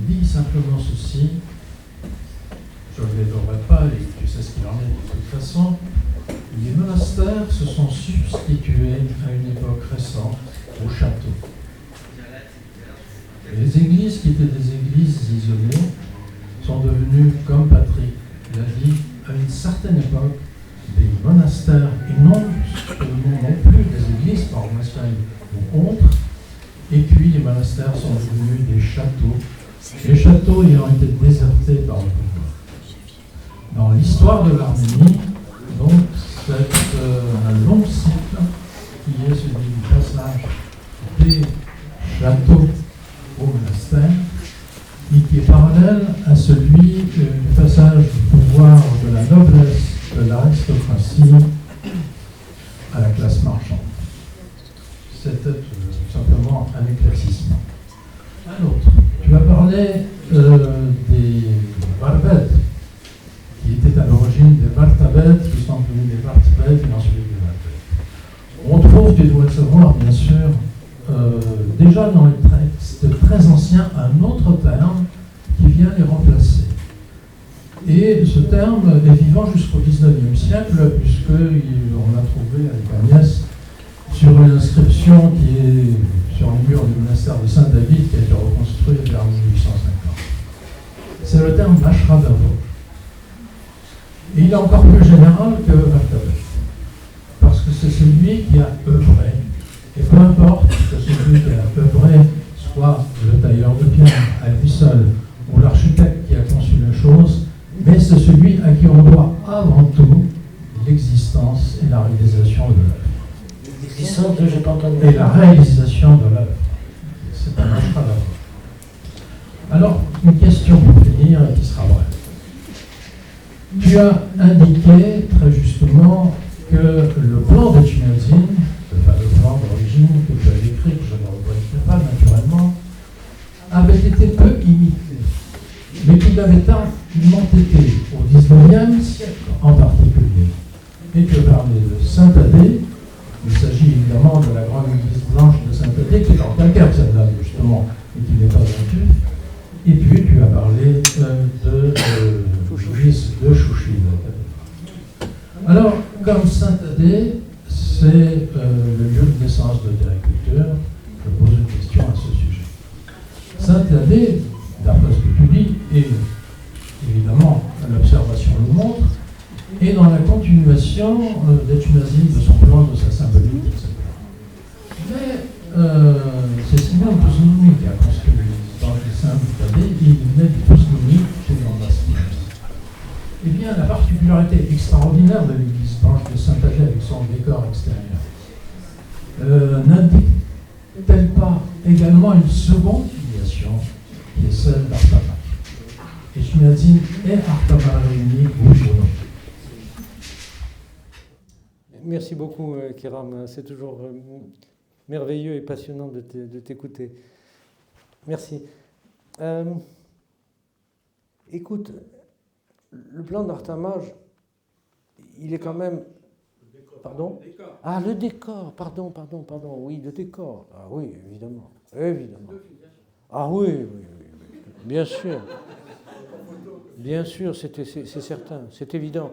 dis simplement ceci, je ne les développerai pas, et tu sais ce qu'il en est de toute façon. Les monastères se sont substitués à une époque récente au château. Les églises qui étaient des églises isolées sont devenues, comme Patrick l'a dit, à une certaine époque, des monastères, et non plus des églises paroissiales ou autres. Et puis les monastères sont devenus des châteaux, les châteaux ayant été désertés par le pouvoir. Dans l'histoire de l'Arménie, donc, c'est un long cycle qui est celui du passage des châteaux au monastère, et qui est parallèle à celui du passage du pouvoir de la noblesse, de l'aristocratie, à la classe marchande. C'était simplement un éclaircissement. Un autre. Tu as parlé des barbètes, qui étaient à l'origine des vartabètes, qui sont devenus des vartabètes et ensuite des barbètes. On trouve, tu dois le savoir, bien sûr, déjà dans les textes très anciens, un autre terme qui vient les remplacer. Et ce terme est vivant jusqu'au XIXe siècle, puisqu'on a trouvé avec Agnès sur une inscription qui est sur le mur du monastère de Saint-David, qui a été reconstruit vers 1850. C'est le terme Mashradavo. est encore plus général que Vertabès, parce que c'est celui qui a œuvré. Et peu importe que celui qui a œuvré soit le tailleur de pierre à lui seul, ou l'architecte qui a conçu la chose, mais c'est celui à qui on doit avant tout l'existence et la réalisation de l'œuvre. L'existence de, j'ai pas entendu. Et la réalisation de l'œuvre. C'est un autre travail. Alors, une question pour finir et qui sera brève. Tu as indiqué très justement que le plan d'Etchmiadzin, le plan d'origine que tu as décrit, que je ne reprendrai pas naturellement, avait été peu imité, mais qu'il avait tardivement été au XIXe siècle en particulier. Et tu as parlé de Saint-Thadée. Il s'agit évidemment de la grande église blanche de Saint-Thadée, qui est en calcaire, celle-là, justement, et qui n'est pas en tuf. Et puis tu as parlé de l'église de Chouchine. Alors, comme Saint-Thadée, c'est le lieu de naissance de l'agriculture, je pose une question à ce sujet. Saint-Thadée, d'après ce que tu dis, et évidemment l'observation le montre, et dans la continuation d'Etchmiadzin, de son plan, de sa symbolique, etc. Mais c'est Simeon Pouznoumi qui a construit dans le Saint-Thadée, et il venait du Pouznoumi chez l'ambassade. Eh bien, la particularité extraordinaire de l'église blanche de Saint-Thadée avec son décor extérieur n'indique-t-elle pas également une seconde filiation qui est celle d'Artama? Etchmiadzin et Artama réunis, oui ou non? Merci beaucoup, Kiram. C'est toujours merveilleux et passionnant de t'écouter. Merci. Écoute, le plan d'Artamage, il est quand même... Pardon ? Ah, le décor, pardon, oui, le décor. Ah oui, évidemment. Ah oui, bien sûr. Bien sûr, c'est certain, c'est évident.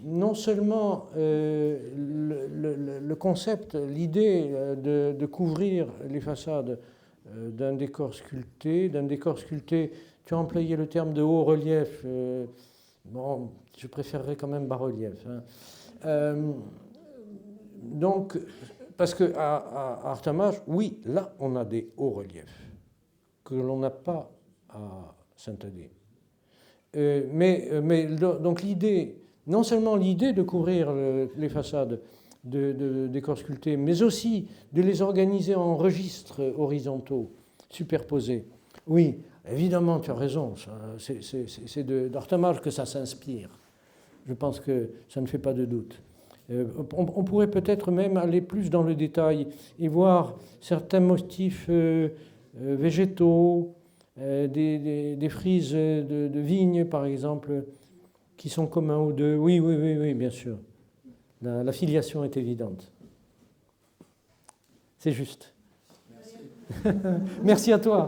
Non seulement le concept, l'idée de couvrir les façades d'un décor sculpté, tu as employé le terme de haut relief, bon, je préférerais quand même bas-relief. Hein. Donc, parce qu'à Artamage, oui, là, on a des hauts reliefs que l'on n'a pas à Saint-Thadée. Donc l'idée, non seulement l'idée de couvrir les façades de décors sculptés, mais aussi de les organiser en registres horizontaux, superposés. Oui, évidemment, tu as raison, c'est d'Artamage que ça s'inspire. Je pense que ça ne fait pas de doute. On pourrait peut-être même aller plus dans le détail et voir certains motifs végétaux, des frises de vignes, par exemple, qui sont communs aux deux. Oui, bien sûr. La filiation est évidente. C'est juste. Merci à toi.